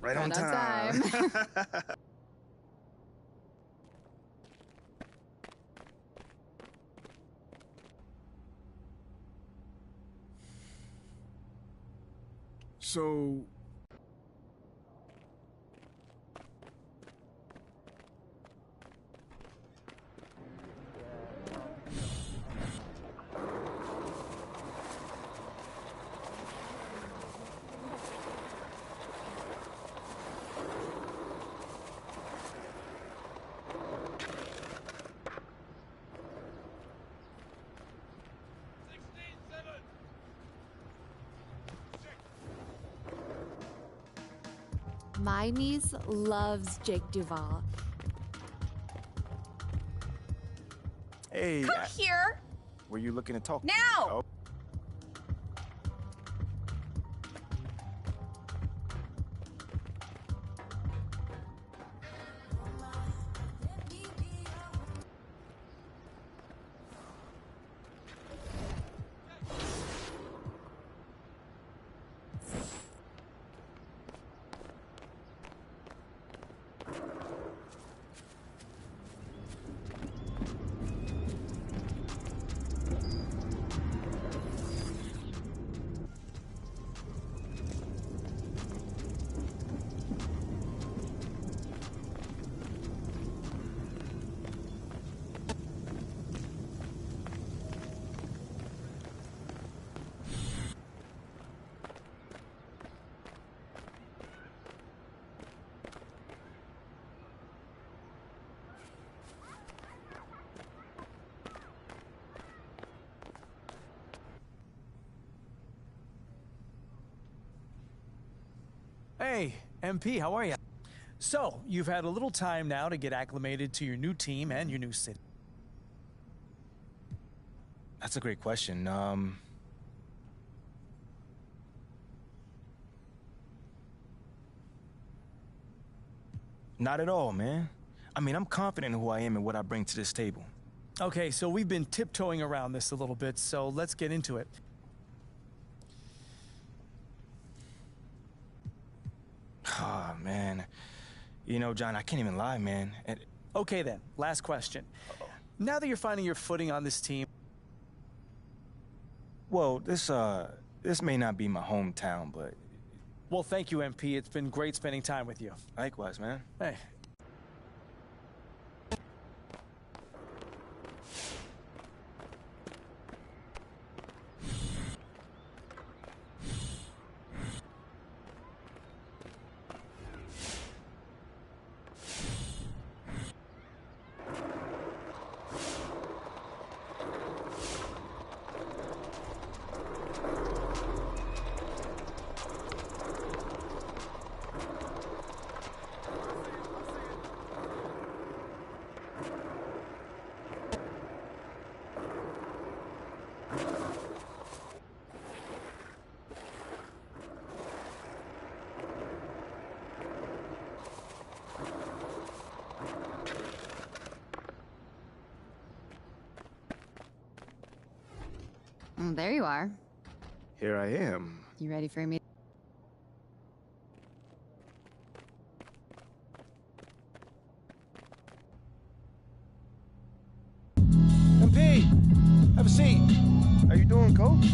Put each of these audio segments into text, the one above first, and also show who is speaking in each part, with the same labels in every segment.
Speaker 1: Right on
Speaker 2: Right on
Speaker 1: time.
Speaker 2: time.
Speaker 1: So,
Speaker 3: My niece loves Jake Duval.
Speaker 1: hey,
Speaker 4: Come here!
Speaker 1: were you looking to talk?
Speaker 4: Now!
Speaker 1: Oh.
Speaker 5: Hey, MP, how are you? So, you've had a little time now to get acclimated to your new team and your new city.
Speaker 1: That's a great question. Not at all, man. I mean, I'm confident in who I am and what I bring to this table.
Speaker 5: Okay, so we've been tiptoeing around this a little bit, so let's get into it.
Speaker 1: Ah, man. You know, John, I can't even lie, man.
Speaker 5: Okay then, last question. Now that you're finding your footing on this team...
Speaker 1: Well, this may not be my hometown, but...
Speaker 5: Well, thank you, MP. It's been great spending time with you.
Speaker 1: Likewise, man.
Speaker 5: Hey.
Speaker 2: There you are.
Speaker 1: Here I am.
Speaker 2: You ready for me?
Speaker 5: MP! Have a seat.
Speaker 1: How you doing, Coach?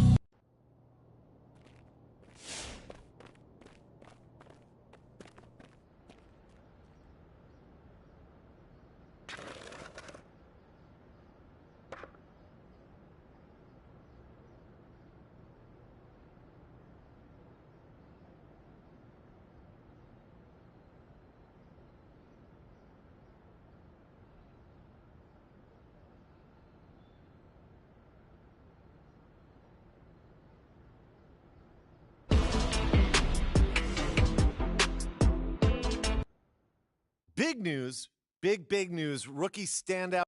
Speaker 6: Big news, big news. Rookie standout.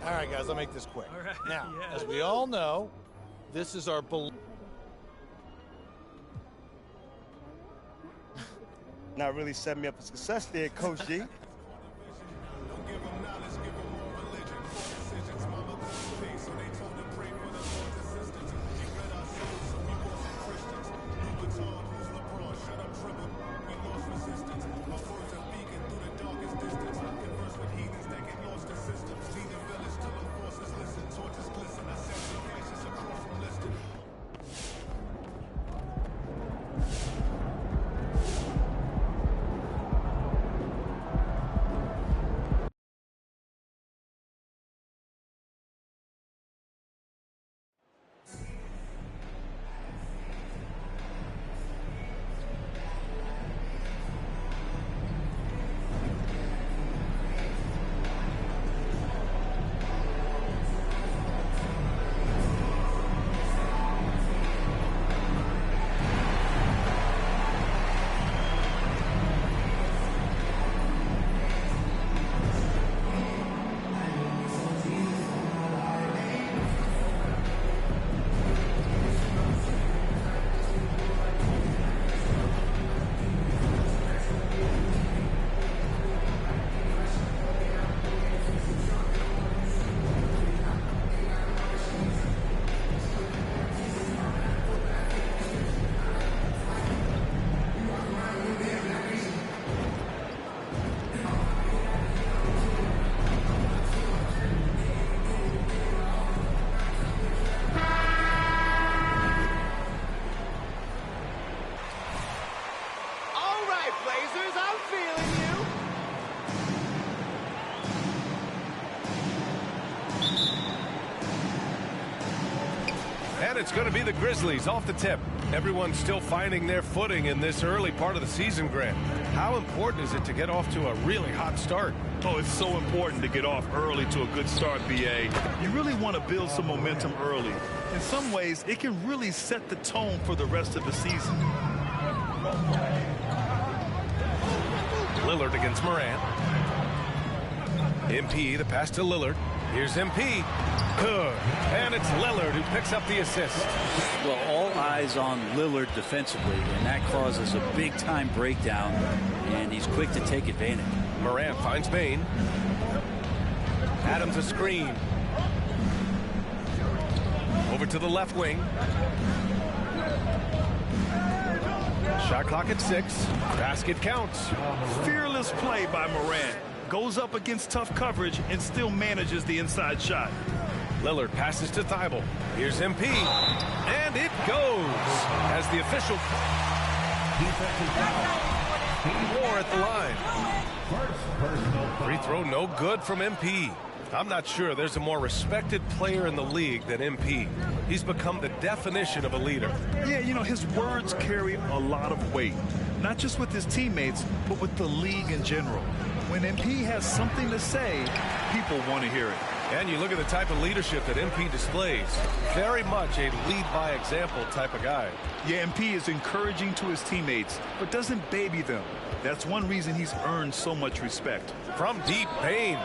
Speaker 6: All right, guys, I'll make this quick. All right. Now, as we all know, this is our
Speaker 4: Not really setting me up for success there, Coach G.
Speaker 7: And it's going to be the Grizzlies off the tip. Everyone's still finding their footing in this early part of the season, Grant. How important is it to get off to a really hot start?
Speaker 8: Oh, it's so important to get off early to a good start, BA. You really want to build some momentum early. In some ways, it can really set the tone for the rest of the season.
Speaker 7: Lillard against Morant. MP, the pass to Lillard. Here's MP. Good. And it's Lillard who picks up the assist.
Speaker 9: Well, all eyes on Lillard defensively, and that causes a big-time breakdown, and he's quick to take advantage.
Speaker 7: Morant finds Bane. Adams a screen. Over to the left wing. Shot clock at 6. Basket counts.
Speaker 8: Fearless play by Morant. Goes up against tough coverage and still manages the inside shot.
Speaker 7: Lillard passes to Thibault. Here's MP. And it goes. As the official. More at the line. Free throw no good from MP. I'm not sure there's a more respected player in the league than MP. He's become the definition of a leader.
Speaker 8: Yeah, you know, his words carry a lot of weight. Not just with his teammates, but with the league in general. When MP has something to say, people want to hear it.
Speaker 7: And you look at the type of leadership that MP displays. Very much a lead-by-example type of guy.
Speaker 8: Yeah, MP is encouraging to his teammates, but doesn't baby them. That's one reason he's earned so much respect.
Speaker 7: From deep, Bane.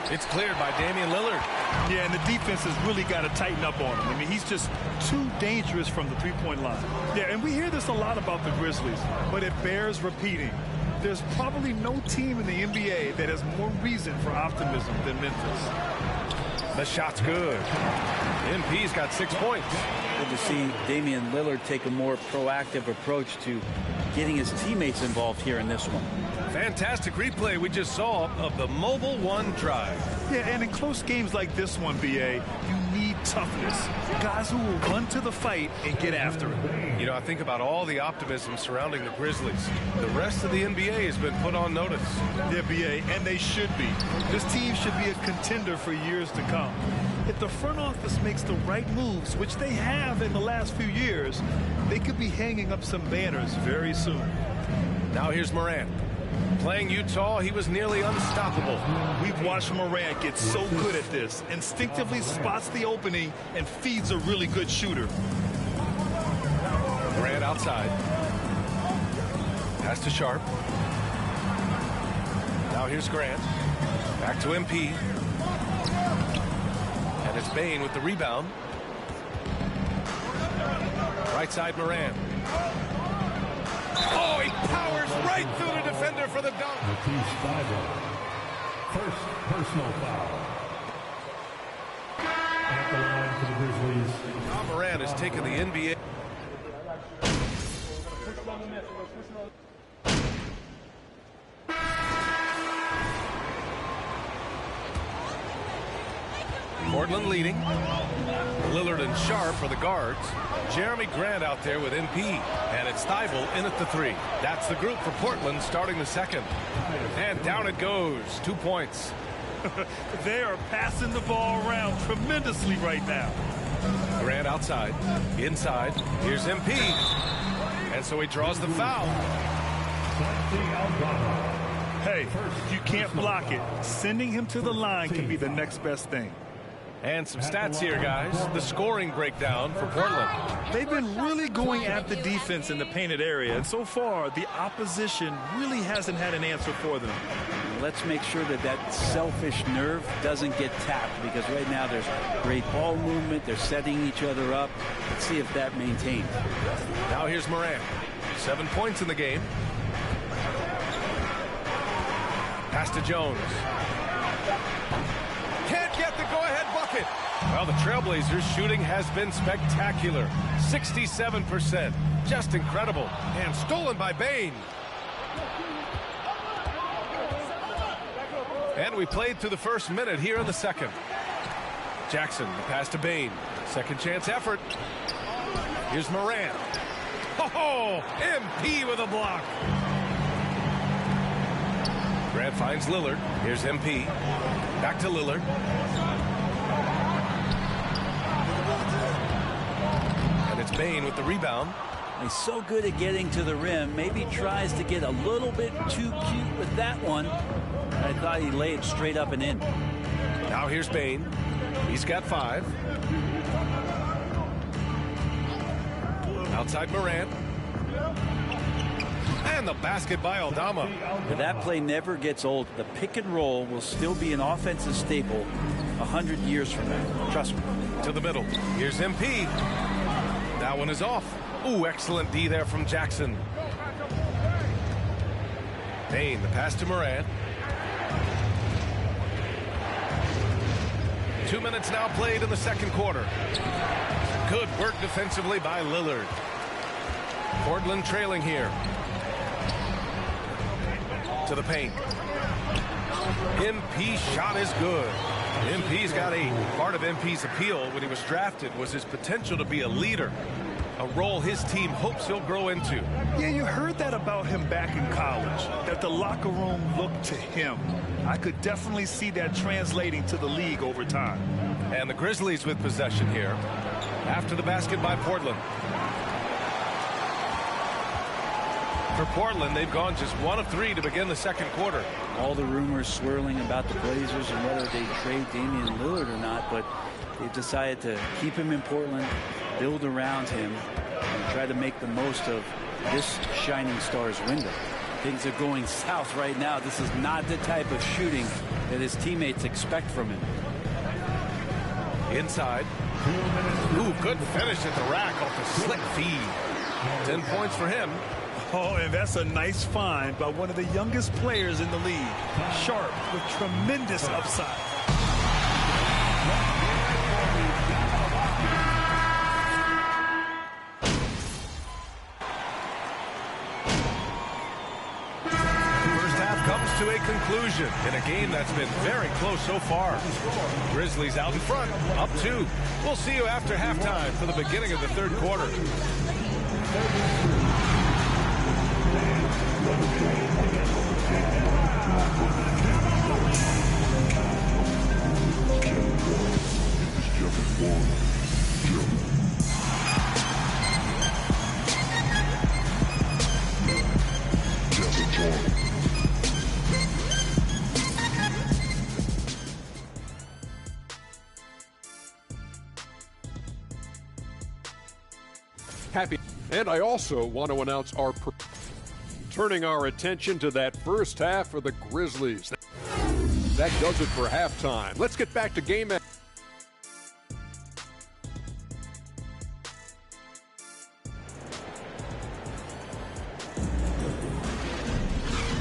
Speaker 7: It's cleared by Damian Lillard.
Speaker 8: Yeah, and the defense has really got to tighten up on him. I mean, he's just too dangerous from the three-point line. Yeah, and we hear this a lot about the Grizzlies, but it bears repeating. There's probably no team in the NBA that has more reason for optimism than Memphis.
Speaker 7: The shot's good. MP's got 6 points.
Speaker 9: Good to see Damian Lillard take a more proactive approach to getting his teammates involved here in this one.
Speaker 7: Fantastic replay we just saw of the Mobile One drive.
Speaker 8: Yeah, and in close games like this one, BA, you need toughness. Guys who will run to the fight and get after it.
Speaker 7: You know, I think about all the optimism surrounding the Grizzlies. The rest of the NBA has been put on notice.
Speaker 8: Yeah, BA, and they should be. This team should be a contender for years to come. If the front office makes the right moves, which they have in the last few years, they could be hanging up some banners very soon.
Speaker 7: Now here's Morant. Playing Utah, he was nearly unstoppable.
Speaker 8: We've watched Morant get so good at this. Instinctively spots the opening and feeds a really good shooter.
Speaker 7: Morant outside. Pass to Sharp. Now here's Grant. Back to MP. And it's Bane with the rebound. Right side Morant. Oh, he powers right through the defender for the dunk.
Speaker 10: First personal foul. At the line for the Grizzlies.
Speaker 7: Ja Morant has taken the NBA. Portland leading. Lillard and Sharp are the guards. Jeremy Grant out there with MP. And it's Thybulle in at the 3. That's the group for Portland starting the second. And down it goes. 2 points.
Speaker 8: They are passing the ball around tremendously right now.
Speaker 7: Grant outside. Inside. Here's MP. And so he draws the foul.
Speaker 8: Hey, if you can't block it, sending him to the line can be the next best thing.
Speaker 7: And some stats here, guys. The scoring breakdown for Portland.
Speaker 8: They've been really going at the defense in the painted area, and so far, the opposition really hasn't had an answer for them.
Speaker 9: Let's make sure that that selfish nerve doesn't get tapped, because right now there's great ball movement. They're setting each other up. Let's see if that maintains.
Speaker 7: Now here's Morant. 7 points in the game. Pass to Jones. Can't get the go-ahead bucket. Well, the Trailblazers' shooting has been spectacular. 67%. Just incredible. And stolen by Bane. And we played through the first minute here in the second. Jackson, the pass to Bane. Second chance effort. Here's Morant. Oh, MP with a block. Grant finds Lillard. Here's MP. Back to Lillard. And it's Bane with the rebound.
Speaker 9: He's so good at getting to the rim. Maybe tries to get a little bit too cute with that one. I thought he'd lay it straight up and in.
Speaker 7: Now here's Bane. He's got 5. Outside Morant. And the basket by Aldama.
Speaker 9: But that play never gets old. The pick and roll will still be an offensive staple 100 years from now. Trust me.
Speaker 7: To the middle. Here's MP. That one is off. Ooh, excellent D there from Jackson. Bane, the pass to Morant. 2 minutes now played in the second quarter. Good work defensively by Lillard. Portland trailing here. To the paint. MP shot is good. MP's got 8. Part of MP's appeal when he was drafted was his potential to be a leader. A role his team hopes he'll grow into.
Speaker 8: Yeah, you heard that about him back in college, that the locker room looked to him. I could definitely see that translating to the league over time.
Speaker 7: And the Grizzlies with possession here after the basket by Portland. For Portland, they've gone just 1 of 3 to begin the second quarter.
Speaker 9: All the rumors swirling about the Blazers and whether they trade Damian Lillard or not, but they've decided to keep him in Portland, build around him, and try to make the most of this shining star's window. Things are going south right now. This is not the type of shooting that his teammates expect from him.
Speaker 7: Inside. Ooh, good finish at the rack off the slick feed. 10 points for him.
Speaker 8: Oh, and that's a nice find by one of the youngest players in the league. Sharp with tremendous upside.
Speaker 7: First half comes to a conclusion in a game that's been very close so far. Grizzlies out in front, up 2. We'll see you after halftime for the beginning of the third quarter.
Speaker 11: Happy. And I also want to announce turning our attention to that first half of the Grizzlies. That does it for halftime. Let's get back to game.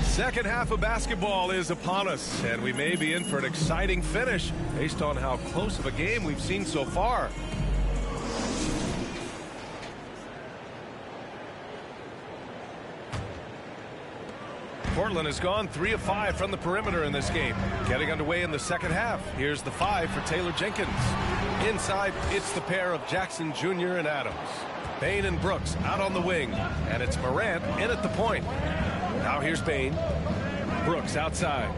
Speaker 7: Second half of basketball is upon us, and we may be in for an exciting finish based on how close of a game we've seen so far. Portland has gone 3 of 5 from the perimeter in this game. Getting underway in the second half. Here's the 5 for Taylor Jenkins. Inside, it's the pair of Jackson Jr. and Adams. Bane and Brooks out on the wing, and it's Morant in at the point. Now here's Bane. Brooks outside.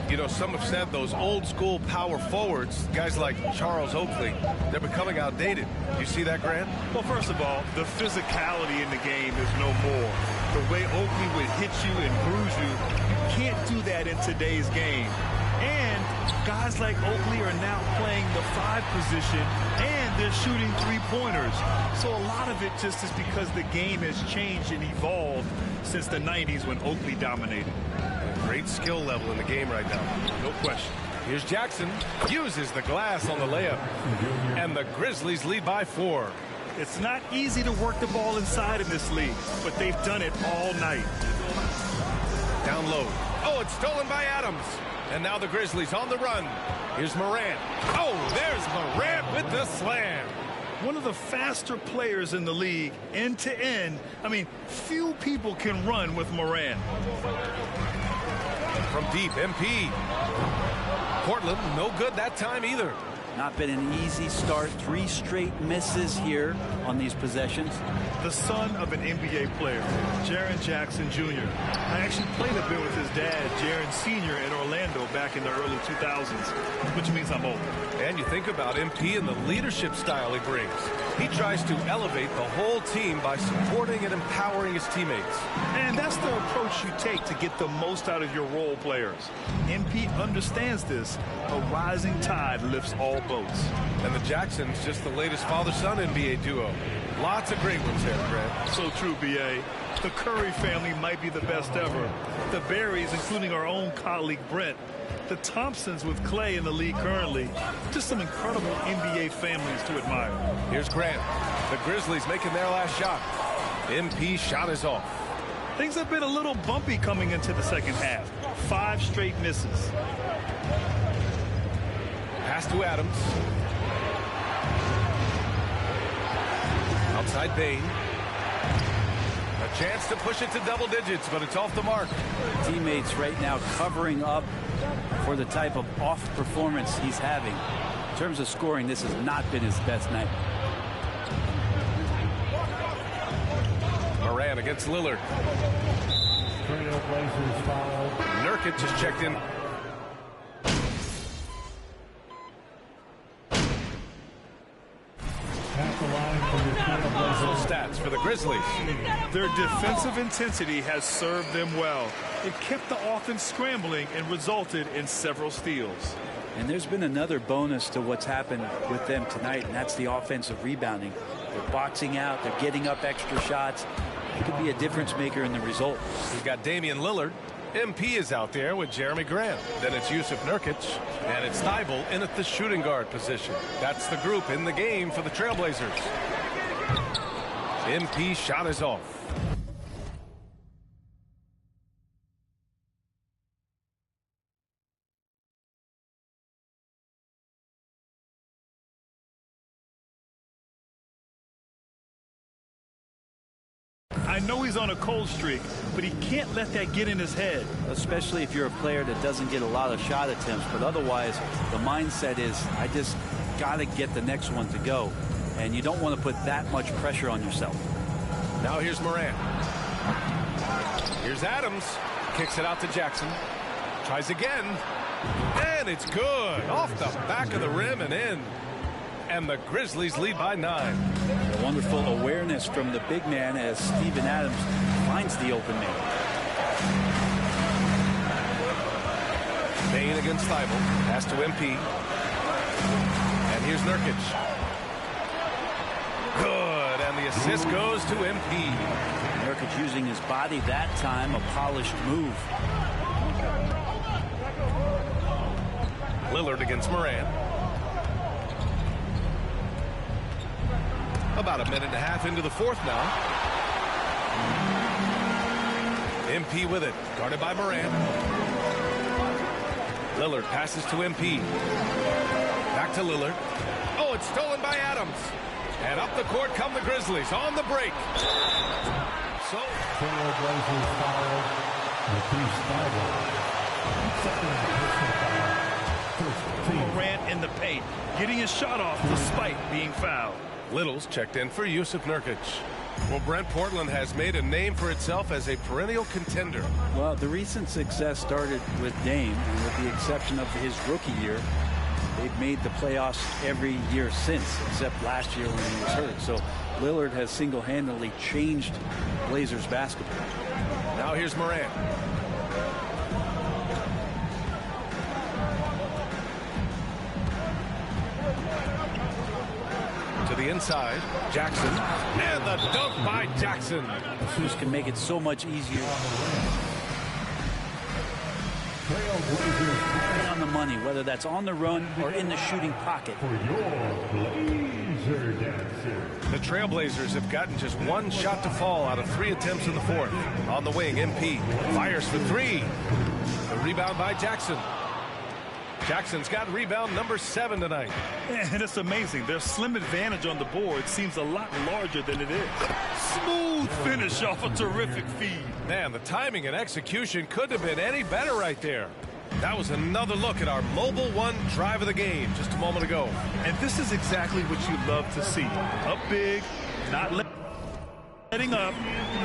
Speaker 7: You know, some have said those old school power forwards, guys like Charles Oakley, they're becoming outdated. Do you see that, Grant?
Speaker 8: Well, first of all, the physicality in the game is no more. The way Oakley would hit you and bruise you, you can't do that in today's game. And guys like Oakley are now playing the 5 position, and they're shooting 3-pointers. So a lot of it just is because the game has changed and evolved since the 90s when Oakley dominated.
Speaker 7: Great skill level in the game right now.
Speaker 8: No question.
Speaker 7: Here's Jackson. Uses the glass on the layup. And the Grizzlies lead by 4.
Speaker 8: It's not easy to work the ball inside in this league, but they've done it all night.
Speaker 7: Down low. Oh, it's stolen by Adams. And now the Grizzlies on the run. Here's Morant. Oh, there's Morant with the slam.
Speaker 8: One of the faster players in the league, end to end. I mean, few people can run with Morant.
Speaker 7: From deep, MP. Portland, no good that time either.
Speaker 9: Not been an easy start. 3 straight misses here on these possessions.
Speaker 8: The son of an NBA player, Jaren Jackson Jr. I actually played a bit with his dad, Jaren Sr. in Orlando back in the early 2000s, which means I'm old.
Speaker 7: And you think about MP and the leadership style he brings. He tries to elevate the whole team by supporting and empowering his teammates.
Speaker 8: And that's the approach you take to get the most out of your role players. MP understands this. A rising tide lifts all boats.
Speaker 7: And the Jacksons, just the latest father-son NBA duo. Lots of great ones there, Grant.
Speaker 8: So true, B.A. The Curry family might be the best ever. The Berries, including our own colleague Brent. The Thompsons with Clay in the league currently. Just some incredible NBA families to admire.
Speaker 7: Here's Grant. The Grizzlies making their last shot. MP shot is off.
Speaker 8: Things have been a little bumpy coming into the second half. 5 straight misses.
Speaker 7: Pass to Adams. Outside Bane. A chance to push it to double digits, but it's off the mark.
Speaker 9: Teammates right now covering up for the type of off performance he's having. In terms of scoring, this has not been his best night.
Speaker 7: Morant against Lillard. Nurkic just checked in. Stats for the Grizzlies.
Speaker 8: Their defensive intensity has served them well. It kept the offense scrambling and resulted in several steals.
Speaker 9: And there's been another bonus to what's happened with them tonight, and that's the offensive rebounding. They're boxing out, they're getting up extra shots. It could be a difference maker in the result.
Speaker 7: We've got Damian Lillard. MP is out there with Jeremy Grant. Then it's Yusuf Nurkic, and it's Thybulle in at the shooting guard position. That's the group in the game for the Trailblazers. MP shot is off.
Speaker 8: I know he's on a cold streak, but he can't let that get in his head.
Speaker 9: Especially if you're a player that doesn't get a lot of shot attempts, but otherwise the mindset is I just got to get the next one to go, and you don't want to put that much pressure on yourself.
Speaker 7: Now here's Morant. Here's Adams. Kicks it out to Jackson. Tries again. And it's good. Off the back of the rim and in. And the Grizzlies lead by 9.
Speaker 9: A wonderful awareness from the big man as Steven Adams finds the open man.
Speaker 7: Bane against Thibault. Pass to MP. And here's Nurkic. Good, and the assist goes to MP.
Speaker 9: Nurkic using his body that time, a polished move.
Speaker 7: Lillard against Moran. About a minute and a half into the fourth now. MP with it, guarded by Moran. Lillard passes to MP. Back to Lillard. Oh, it's stolen by Adams. And up the court come the Grizzlies on the break. So
Speaker 10: Trailblazers foul. Matisse Thybulle. Second personal foul. First team.
Speaker 8: Morant in the paint, getting his shot off despite being fouled.
Speaker 7: Littles checked in for Jusuf Nurkic. Well, Brent, Portland has made a name for itself as a perennial contender.
Speaker 9: Well, the recent success started with Dame, and with the exception of his rookie year, they've made the playoffs every year since, except last year when he was hurt. So Lillard has single-handedly changed Blazers basketball.
Speaker 7: Now here's Moran. To the inside, Jackson, and the dunk by Jackson.
Speaker 9: This can make it so much easier. Right on the money, whether that's on the run or in the shooting pocket.
Speaker 10: For your Blazer dancer.
Speaker 7: The Trailblazers have gotten just one shot to fall out of 3 attempts in the fourth. On the wing, MP fires for 3. The rebound by Jackson. Jackson's got rebound number 7 tonight.
Speaker 8: And it's amazing. Their slim advantage on the board seems a lot larger than it is. Smooth finish off a terrific feed.
Speaker 7: Man, the timing and execution couldn't have been any better right there. That was another look at our Mobile One drive of the game just a moment ago.
Speaker 8: And this is exactly what you love to see. Up big, not letting up,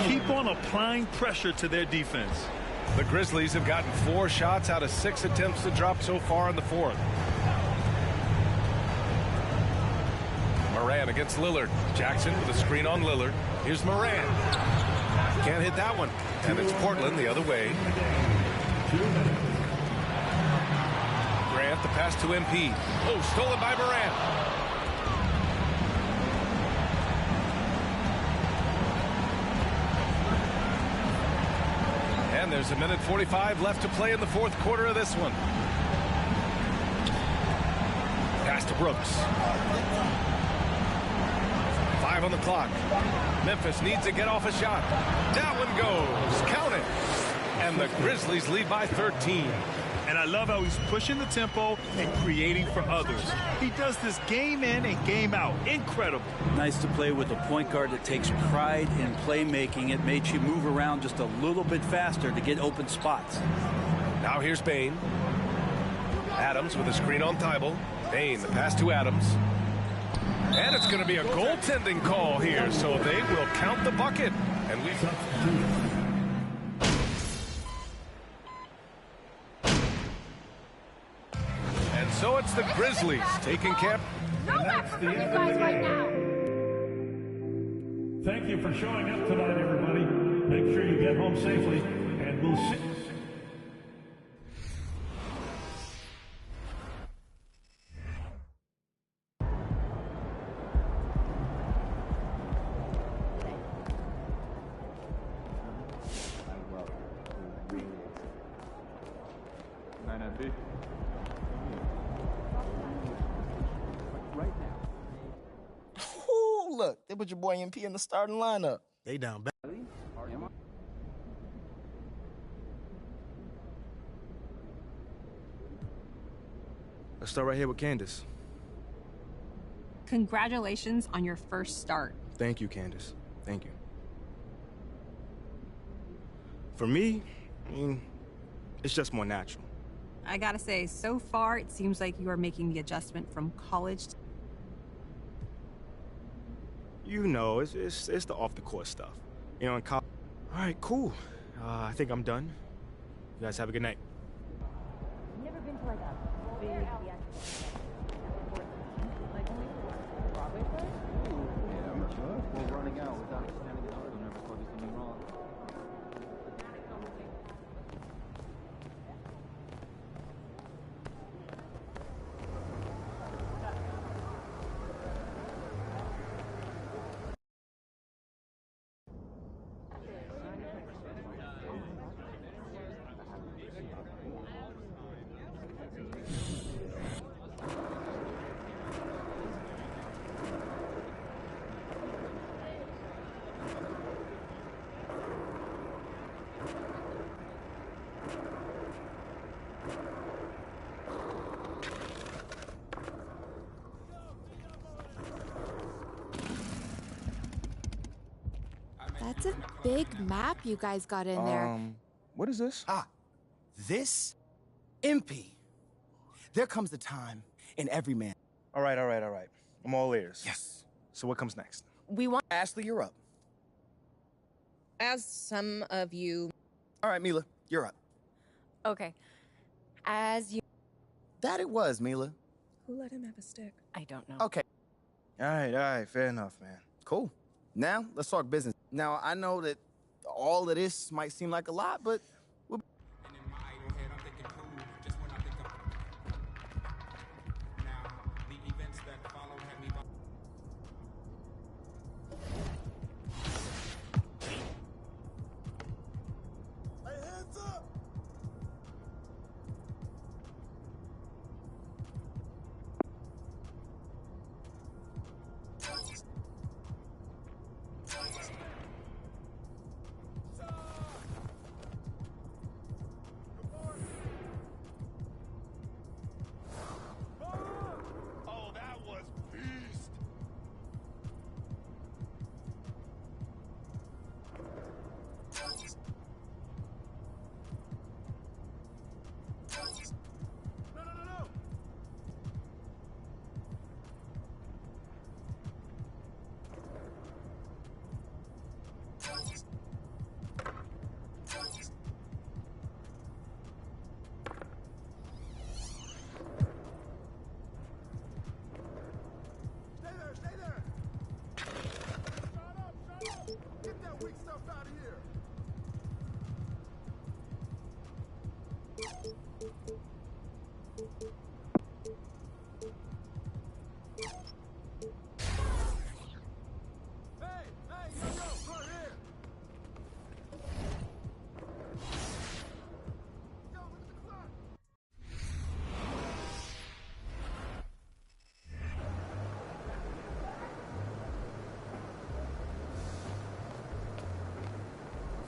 Speaker 8: keep on applying pressure to their defense.
Speaker 7: The Grizzlies have gotten 4 shots out of 6 attempts to drop so far in the fourth. Moran against Lillard. Jackson with a screen on Lillard. Here's Moran. Can't hit that one. And it's Portland the other way. Grant, the pass to MP. Oh, stolen by Moran. And there's a minute 45 left to play in the fourth quarter of this one. Pass to Brooks. 5 on the clock. Memphis needs to get off a shot. That one goes. Count it. And the Grizzlies lead by 13.
Speaker 8: And I love how he's pushing the tempo and creating for others. He does this game in and game out. Incredible.
Speaker 9: Nice to play with a point guard that takes pride in playmaking. It makes you move around just a little bit faster to get open spots.
Speaker 7: Now here's Bane. Adams with a screen on Thibault. Bane, the pass to Adams. And it's going to be a goaltending call here, so they will count the bucket. And we... So it's the Grizzlies taking camp.
Speaker 10: That's the end of the game. Thank you for showing up tonight, everybody. Make sure you get home safely, and we'll see.
Speaker 12: Look, they put your boy MP in the starting lineup.
Speaker 1: They down bad. Let's start right here with Candace.
Speaker 13: Congratulations on your first start.
Speaker 1: Thank you, Candace. Thank you. For me, I mean, it's just more natural.
Speaker 13: I gotta say, so far it seems like you are making the adjustment from college to...
Speaker 1: You know, it's the off-the-court stuff. You know, in college. All right, cool. I think I'm done. You guys have a good night.
Speaker 14: Never been to like a big theatrical like only Broadway play? Yeah, I'm sure. We're running out without standing in order. Never thought there's something wrong.
Speaker 3: That's a big map you guys got in there.
Speaker 12: What is this?
Speaker 15: This? MP. There comes the time in every man.
Speaker 12: All right. I'm all ears.
Speaker 15: Yes.
Speaker 12: So what comes next?
Speaker 15: We want Ashley, you're up.
Speaker 16: As some of you...
Speaker 15: All right, Mila, you're up.
Speaker 16: Okay. As you...
Speaker 15: That it was, Mila.
Speaker 16: Who let him have a stick? I don't know.
Speaker 15: Okay.
Speaker 12: All right. Fair enough, man.
Speaker 15: Cool. Now, let's talk business. Now, I know that all of this might seem like a lot, but we'll...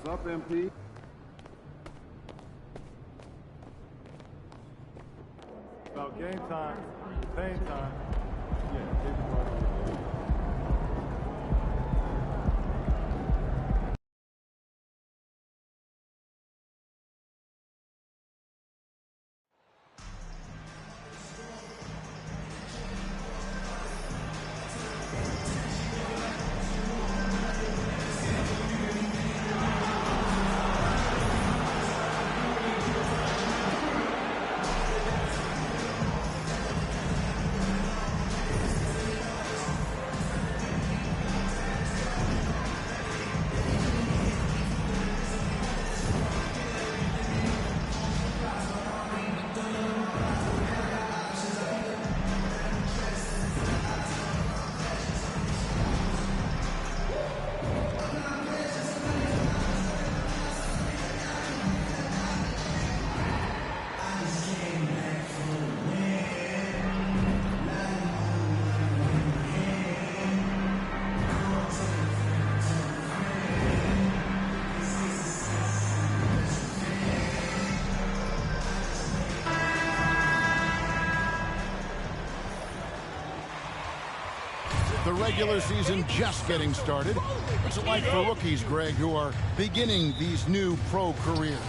Speaker 17: What's up, MP?
Speaker 8: About game time, pain time. Yeah, take the ball.
Speaker 18: The regular season just getting started. What's it like for rookies, Greg, who are beginning these new pro careers?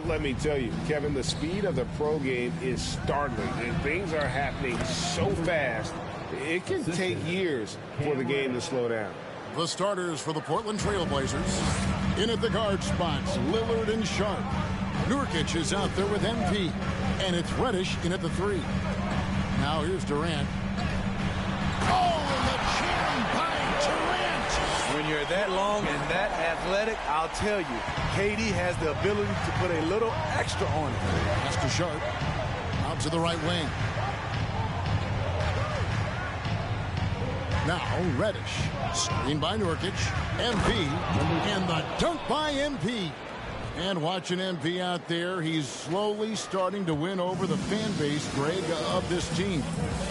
Speaker 19: Let me tell you, Kevin, the speed of the pro game is startling, and things are happening so fast, it can take years for the game to slow down.
Speaker 18: The starters for the Portland Trailblazers. In at the guard spots, Lillard and Sharp. Nurkic is out there with MP, and it's Reddish in at the 3. Now here's Durant.
Speaker 20: When you're that long and that athletic, I'll tell you, KD has the ability to put a little extra on it.
Speaker 18: Pass to Sharp. Out to the right wing. Now Reddish. Screen by Nurkic. MP. And the dunk by MP. And watching MP out there, he's slowly starting to win over the fan base, Greg, of this team.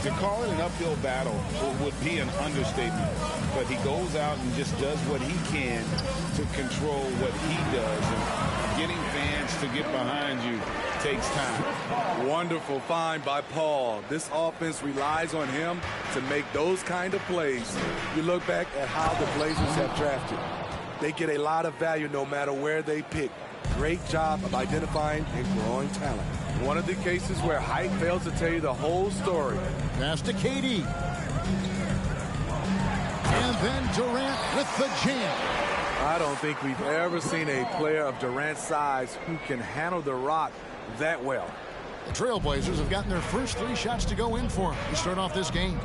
Speaker 19: To call it an uphill battle would be an understatement. But he goes out and just does what he can to control what he does. And getting fans to get behind you takes time.
Speaker 20: Wonderful find by Paul. This offense relies on him to make those kind of plays. You look back at how the Blazers have drafted. They get a lot of value no matter where they pick. Great job of identifying and growing talent.
Speaker 7: One of the cases where height fails to tell you the whole story.
Speaker 18: Pass to Katie. And then Durant with the jam.
Speaker 20: I don't think we've ever seen a player of Durant's size who can handle the rock that well.
Speaker 18: The Trailblazers have gotten their first 3 shots to go in for them to start off this game.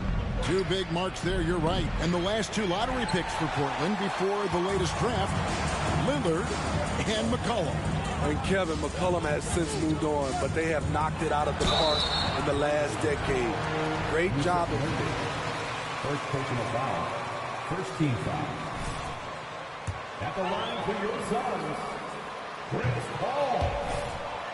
Speaker 18: 2 big marks there, you're right. And the last 2 lottery picks for Portland before the latest draft, Lillard and McCollum.
Speaker 20: And Kevin, McCollum has since moved on, but they have knocked it out of the park in the last decade. Great job.
Speaker 10: First personal foul. First team foul. At the line for your Suns, Chris Paul.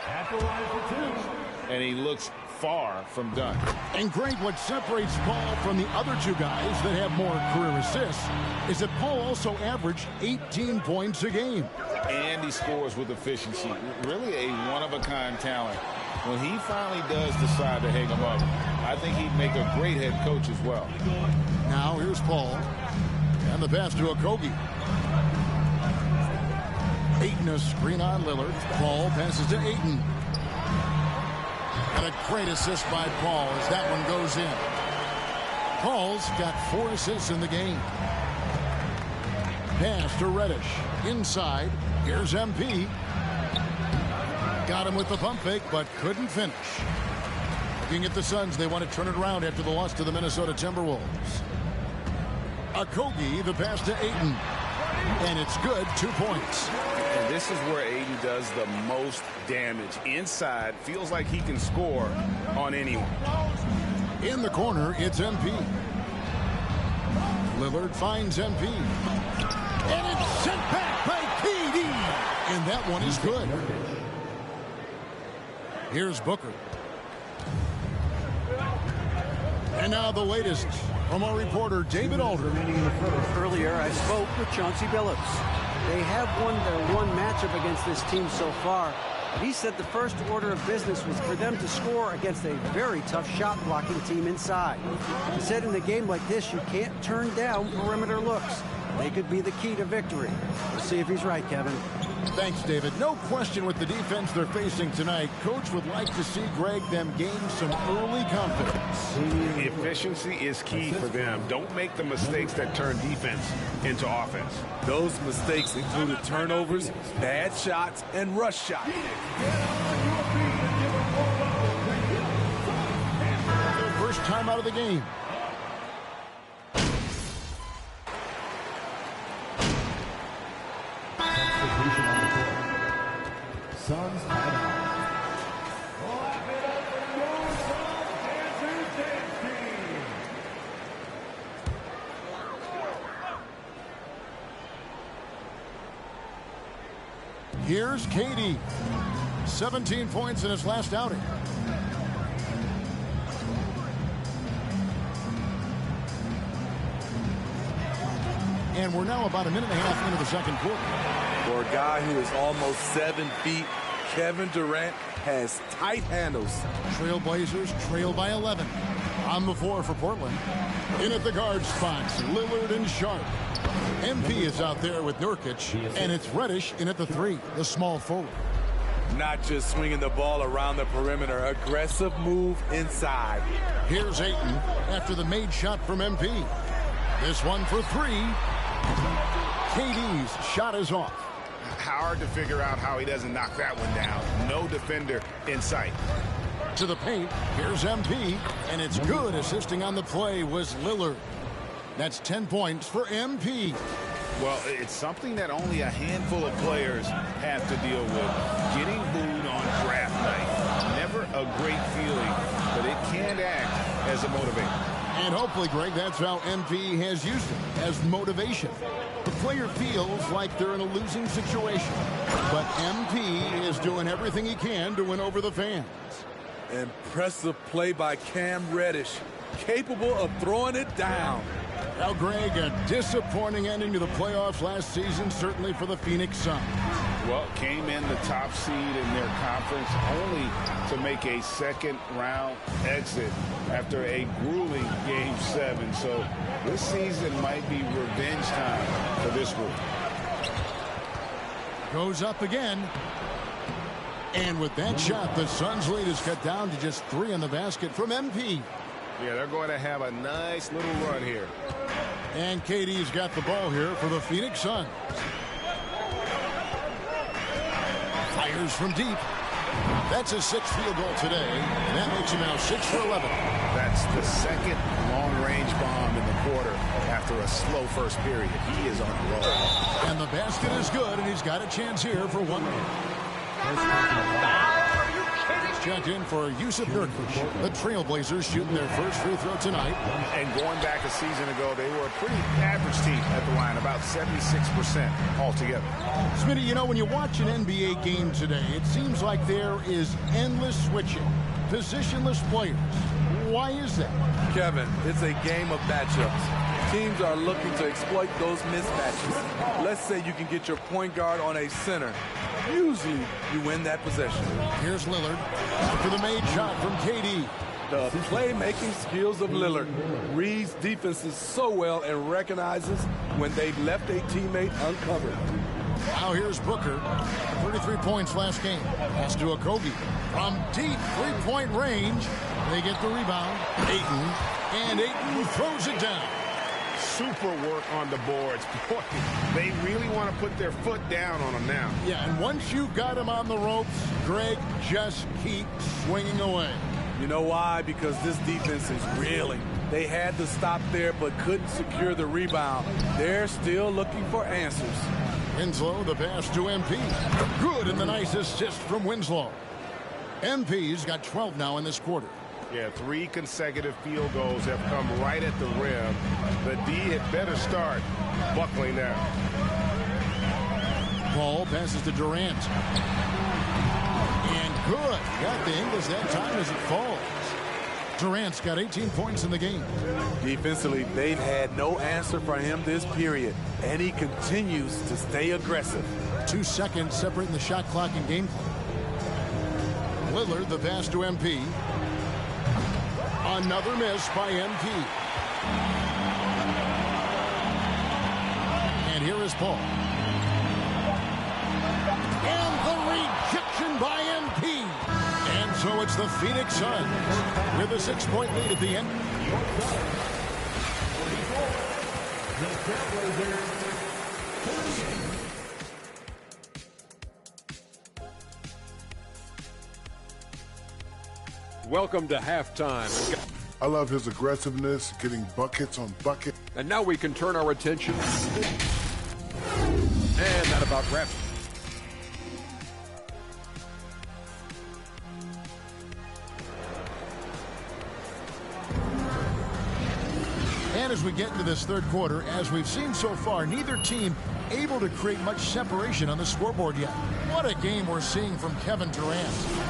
Speaker 10: At the line for 2.
Speaker 19: And he looks far from done.
Speaker 18: And Greg, what separates Paul from the other 2 guys that have more career assists is that Paul also averaged 18 points a game.
Speaker 19: And he scores with efficiency. Really a one-of-a-kind talent. When he finally does decide to hang him up, I think he'd make a great head coach as well.
Speaker 18: Now here's Paul. And the pass to Okogie. Ayton a screen on Lillard. Paul passes to Ayton. And a great assist by Paul as that one goes in. Paul's got 4 assists in the game. Pass to Reddish. Inside. Here's MP. Got him with the pump fake, but couldn't finish. Looking at the Suns, they want to turn it around after the loss to the Minnesota Timberwolves. Okogie, the pass to Ayton. And it's good, 2 points.
Speaker 19: And this is where Ayton does the most damage. Inside, feels like he can score on anyone.
Speaker 18: In the corner, it's MP. Lillard finds MP. And it's sent back by KD. And that one is good. Here's Booker. And now the latest from our reporter, David Alder.
Speaker 17: Earlier, I spoke with Chauncey Billups. They have won their one matchup against this team so far. But he said the first order of business was for them to score against a very tough shot-blocking team inside. He said in a game like this, you can't turn down perimeter looks. They could be the key to victory. We'll see if he's right, Kevin.
Speaker 18: Thanks, David. No question with the defense they're facing tonight. Coach would like to see Greg them gain some early confidence.
Speaker 19: Efficiency is key for them. Don't make the mistakes that turn defense into offense.
Speaker 20: Those mistakes included turnovers, bad shots, and rush shots.
Speaker 18: Their first time out of the game.
Speaker 10: Suns
Speaker 18: Here's Katie. 17 points in his last outing. And we're now about a minute and a half into the second quarter.
Speaker 20: For a guy who is almost 7 feet, Kevin Durant has tight handles.
Speaker 18: Trailblazers trail by 11. On the floor for Portland. In at the guard spots, Lillard and Sharp. MP is out there with Nurkic, and it's Reddish in at the 3, the small forward.
Speaker 20: Not just swinging the ball around the perimeter, aggressive move inside.
Speaker 18: Here's Ayton after the made shot from MP. This one for 3. KD's shot is off.
Speaker 19: Hard to figure out how he doesn't knock that one down. No defender in sight.
Speaker 18: To the paint, here's MP, and it's good. Assisting on the play was Lillard. That's 10 points for MP.
Speaker 19: Well, it's something that only a handful of players have to deal with. Getting booed on draft night. Never a great feeling, but it can act as a motivator.
Speaker 18: And hopefully, Greg, that's how MP has used it, as motivation. The player feels like they're in a losing situation. But MP is doing everything he can to win over the fans.
Speaker 20: Impressive play by Cam Reddish. Capable of throwing it down.
Speaker 18: Now, Greg, a disappointing ending to the playoffs last season, certainly for the Phoenix Suns.
Speaker 19: Well, came in the top seed in their conference only to make a second-round exit after a grueling Game 7. So this season might be revenge time for this group.
Speaker 18: Goes up again. And with that shot, the Suns' lead is cut down to just 3 in the basket from MP.
Speaker 19: Yeah, they're going to have a nice little run here.
Speaker 18: And KD's got the ball here for the Phoenix Suns. Fires from deep. That's his 6th field goal today, and that makes him now 6 for 11.
Speaker 19: That's the second long-range bomb in the quarter after a slow first period. He is on the roll.
Speaker 18: And the basket is good, and he's got a chance here for 1 minute. Checked in for Jusuf Nurkic. The Trailblazers shooting their first free throw tonight.
Speaker 19: And going back a season ago, they were a pretty average team at the line, about 76% altogether.
Speaker 18: Smitty, you know, when you watch an NBA game today, it seems like there is endless switching, positionless players. Why is that?
Speaker 20: Kevin, it's a game of matchups. Teams are looking to exploit those mismatches. Let's say you can get your point guard on a center. Usually, you win that possession.
Speaker 18: Here's Lillard for the made shot from KD.
Speaker 20: The playmaking skills of Lillard reads defenses so well and recognizes when they've left a teammate uncovered.
Speaker 18: Now here's Booker. 33 points last game. Pass to Okogie. From deep three-point range, they get the rebound. Ayton. And Ayton throws it down.
Speaker 19: Super work on the boards. Boy, they really want to put their foot down on them now.
Speaker 18: Yeah, and once you've got him on the ropes, Greg, just keep swinging away.
Speaker 20: You know why? Because this defense is reeling. They had to stop there but couldn't secure the rebound. They're still looking for answers.
Speaker 18: Winslow, the pass to MP. Good, and the nice assist from Winslow. MP's got 12 now in this quarter.
Speaker 19: Yeah, 3 consecutive field goals have come right at the rim. The D had better start buckling down.
Speaker 18: Ball passes to Durant. And good. Got the Ingles that time as it falls. Durant's got 18 points in the game.
Speaker 20: Defensively, they've had no answer for him this period, and he continues to stay aggressive.
Speaker 18: 2 seconds separating the shot clock and game clock. Lillard, the pass to MP. Another miss by MP. And here is Paul. And the rejection by MP. And so it's the Phoenix Suns with a 6-point lead at the end.
Speaker 11: Welcome to halftime.
Speaker 21: I love his aggressiveness, getting buckets on buckets.
Speaker 11: And now we can turn our attention. And that about wraps.
Speaker 18: And as we get into this third quarter, as we've seen so far, neither team able to create much separation on the scoreboard yet. What a game we're seeing from Kevin Durant.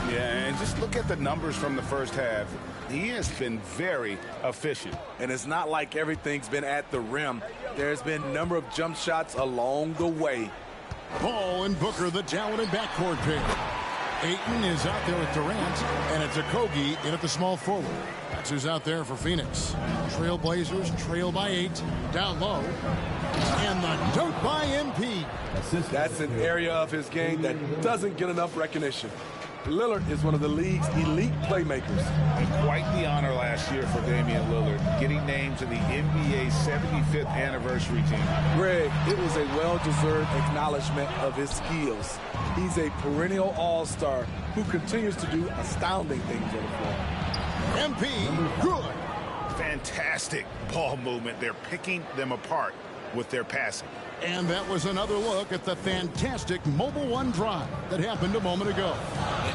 Speaker 19: Yeah, and just look at the numbers from the first half. He has been very efficient.
Speaker 20: And it's not like everything's been at the rim. There's been a number of jump shots along the way.
Speaker 18: Ball and Booker, the talented backcourt pair. Ayton is out there with Durant, and it's Okogie in at the small forward. That's who's out there for Phoenix. Trailblazers trail by 8, down low. And the dunk by MP.
Speaker 20: That's an area of his game that doesn't get enough recognition. Lillard is one of the league's elite playmakers.
Speaker 19: And quite the honor last year for Damian Lillard, getting named to the NBA's 75th anniversary team.
Speaker 20: Greg, it was a well-deserved acknowledgement of his skills. He's a perennial all-star who continues to do astounding things on the floor.
Speaker 18: MP, good.
Speaker 19: Fantastic ball movement. They're picking them apart with their passing.
Speaker 18: And that was another look at the fantastic Mobile One drive that happened a moment ago.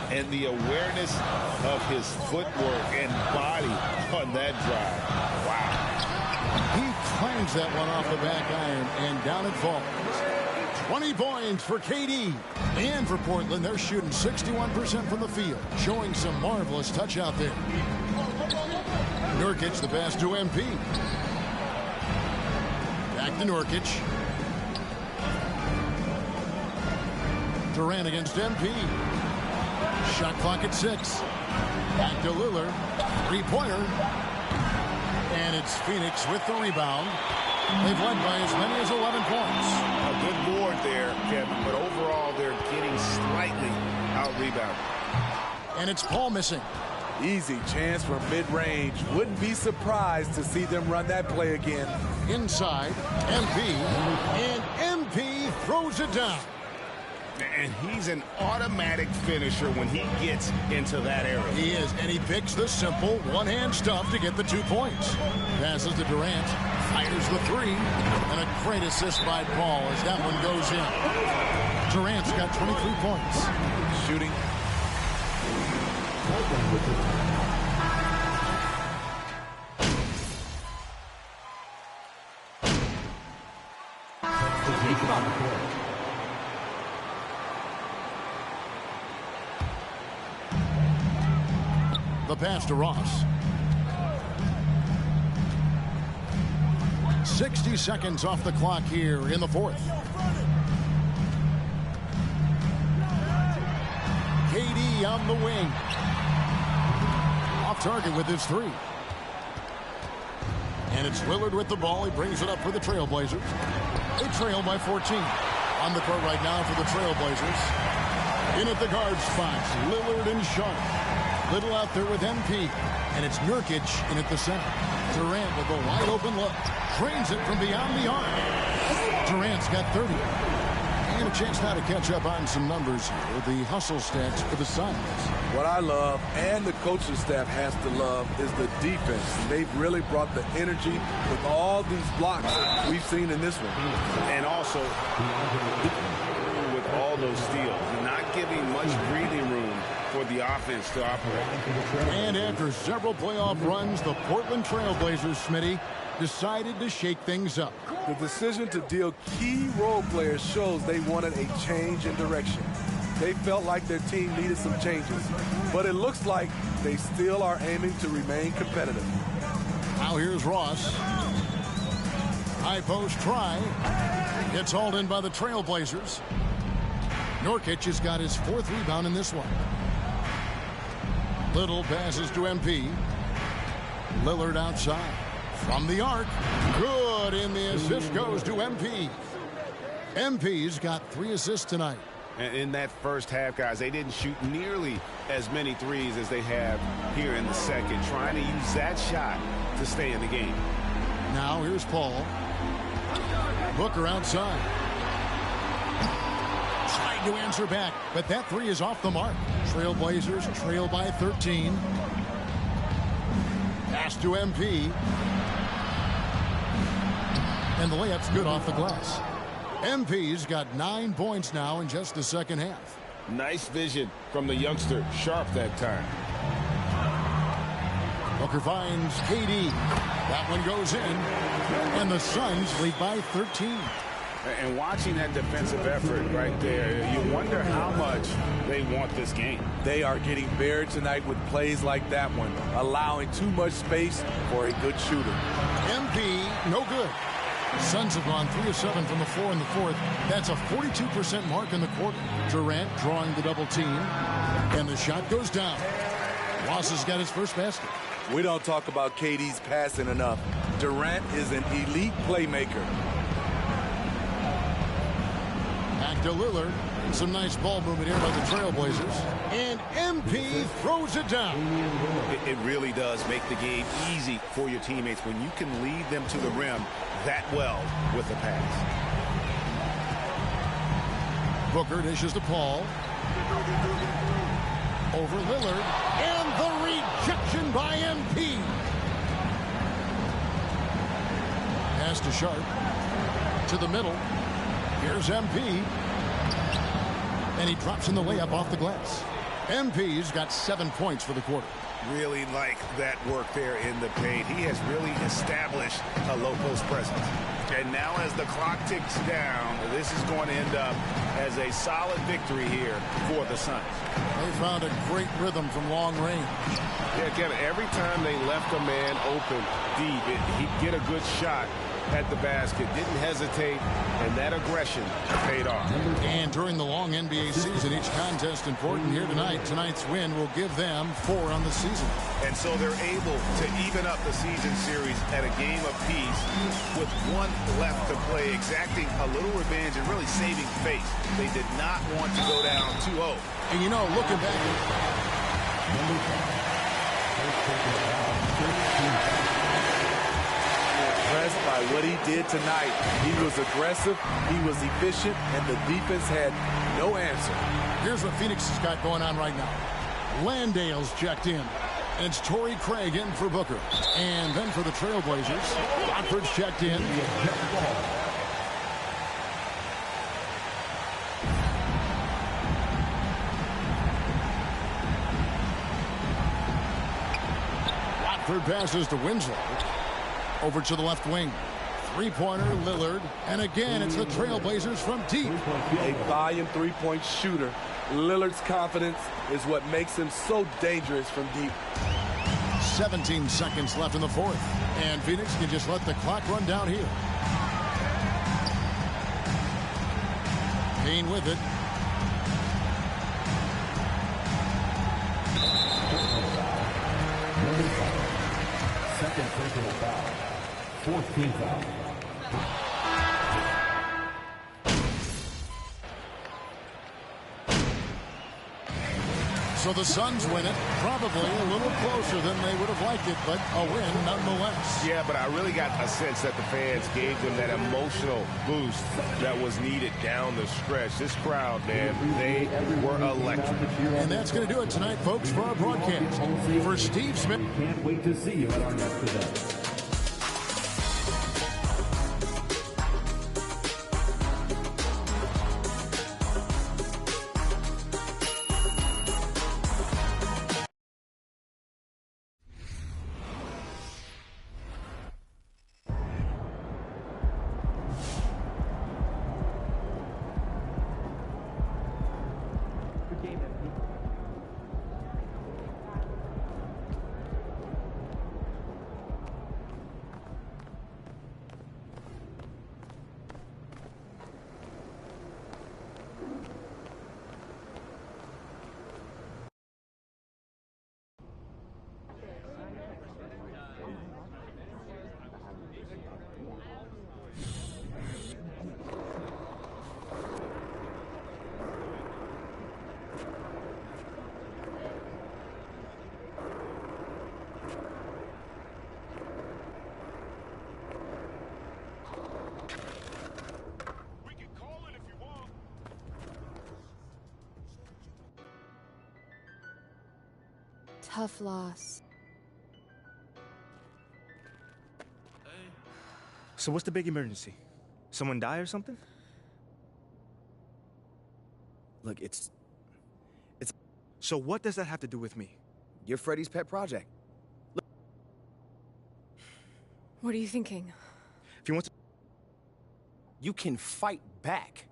Speaker 19: And the awareness of his footwork and body on that drive. Wow.
Speaker 18: He clangs that one off the back iron, and down it falls. 20 points for KD. And for Portland, they're shooting 61% from the field, showing some marvelous touch out there. Nurkic, the pass to MP. Back to Nurkic. Durant against MP. Shot clock at 6. Back to Lillard. Three-pointer. And it's Phoenix with the rebound. They've led by as many as 11 points.
Speaker 19: A good board there, Kevin, but overall rebound.
Speaker 18: And it's Paul missing.
Speaker 20: Easy chance from mid-range. Wouldn't be surprised to see them run that play again.
Speaker 18: Inside, MP, and MP throws it down.
Speaker 19: And he's an automatic finisher when he gets into that area.
Speaker 18: He is, and he picks the simple one-hand stuff to get the 2 points. Passes to Durant, fires the three, and a great assist by Paul as that one goes in. Durant's got 23 points.
Speaker 20: Shooting.
Speaker 18: The pass to Ross. 60 seconds off the clock here in the fourth. KD on the wing. Off target with his three. And it's Lillard with the ball. He brings it up for the Trailblazers. They trail by 14. On the court right now for the Trailblazers. In at the guard spots, Lillard and Sharp. Little out there with MP. And it's Nurkic in at the center. Durant with a wide open look. Drains it from beyond the arc. Durant's got 30. And a chance now to catch up on some numbers here. The hustle stats for the Suns.
Speaker 20: What I love, and the coaching staff has to love, is the defense. They've really brought the energy with all these blocks we've seen in this one.
Speaker 19: And also, with all those steals, not giving much breathing room for the offense to operate.
Speaker 18: And after several playoff runs, the Portland Trailblazers, Smitty, decided to shake things up.
Speaker 20: The decision to deal key role players shows they wanted a change in direction. They felt like their team needed some changes, but it looks like they still are aiming to remain competitive.
Speaker 18: Now here's Ross. High post try. It's hauled in by the Trailblazers. Nurkic has got his fourth rebound in this one. Little passes to MP. Lillard outside. From the arc. Good, and the assist goes to MP. MP's got 3 assists tonight.
Speaker 19: And in that first half, guys, they didn't shoot nearly as many threes as they have here in the second, trying to use that shot to stay in the game.
Speaker 18: Now here's Paul. Booker outside. Trying to answer back, but that three is off the mark. Trailblazers trail by 13. Pass to MP. And the layup's good off the glass. MP's got 9 points now in just the second half.
Speaker 19: Nice vision from the youngster, Sharp that time.
Speaker 18: Booker finds KD. That one goes in. And the Suns lead by 13.
Speaker 19: And watching that defensive effort right there, you wonder how much they want this game.
Speaker 20: They are getting buried tonight with plays like that one, allowing too much space for a good shooter.
Speaker 18: MP, no good. Suns have gone 3 of 7 from the floor in the fourth. That's a 42% mark in the quarter. Durant drawing the double team. And the shot goes down. Ross has got his first basket.
Speaker 20: We don't talk about KD's passing enough. Durant is an elite playmaker.
Speaker 18: Back to Lillard. Some nice ball movement here by the Trailblazers. And MP throws it down.
Speaker 19: It really does make the game easy for your teammates when you can lead them to the rim that well with the pass.
Speaker 18: Booker dishes to Paul. Over Lillard. And the rejection by MP. Pass to Sharp. To the middle. Here's MP. And he drops in the layup off the glass. MP's got 7 points for the quarter.
Speaker 19: Really like that work there in the paint. He has really established a low post presence. And now as the clock ticks down, this is going to end up as a solid victory here for the Suns.
Speaker 18: They found a great rhythm from long range.
Speaker 19: Yeah, Kevin, every time they left a man open deep, he'd get a good shot at the basket, didn't hesitate, and that aggression paid off.
Speaker 18: And during the long NBA season, each contest important here tonight. Tonight's win will give them 4 on the season.
Speaker 19: And so they're able to even up the season series at a game apiece with 1 left to play, exacting a little revenge and really saving face. They did not want to go down 2-0.
Speaker 18: And you know, looking back,
Speaker 20: impressed by what he did tonight. He was aggressive, he was efficient, and the defense had no answer.
Speaker 18: Here's what Phoenix has got going on right now. Landale's checked in. And it's Torrey Craig in for Booker. And then for the Trailblazers, Watford's checked in. Watford passes to Winslow. Over to the left wing. Three-pointer, Lillard. And again, it's the Trailblazers from deep.
Speaker 20: A volume three-point shooter. Lillard's confidence is what makes him so dangerous from deep.
Speaker 18: 17 seconds left in the fourth. And Phoenix can just let the clock run down here. Payne with it.
Speaker 10: Second personal foul. 14th foul.
Speaker 18: So the Suns win it, probably a little closer than they would have liked it, but a win nonetheless.
Speaker 19: Yeah, but I really got a sense that the fans gave them that emotional boost that was needed down the stretch. This crowd, man, they were electric.
Speaker 18: And that's going to do it tonight, folks, for our broadcast. For Steve Smith.
Speaker 10: Can't wait to see you at our next event.
Speaker 3: Tough loss.
Speaker 1: So what's the big emergency? Someone die or something?
Speaker 15: Look, it's...
Speaker 1: So what does that have to do with me?
Speaker 15: You're Freddie's pet project. Look.
Speaker 16: What are you thinking?
Speaker 1: If you want to...
Speaker 15: You can fight back.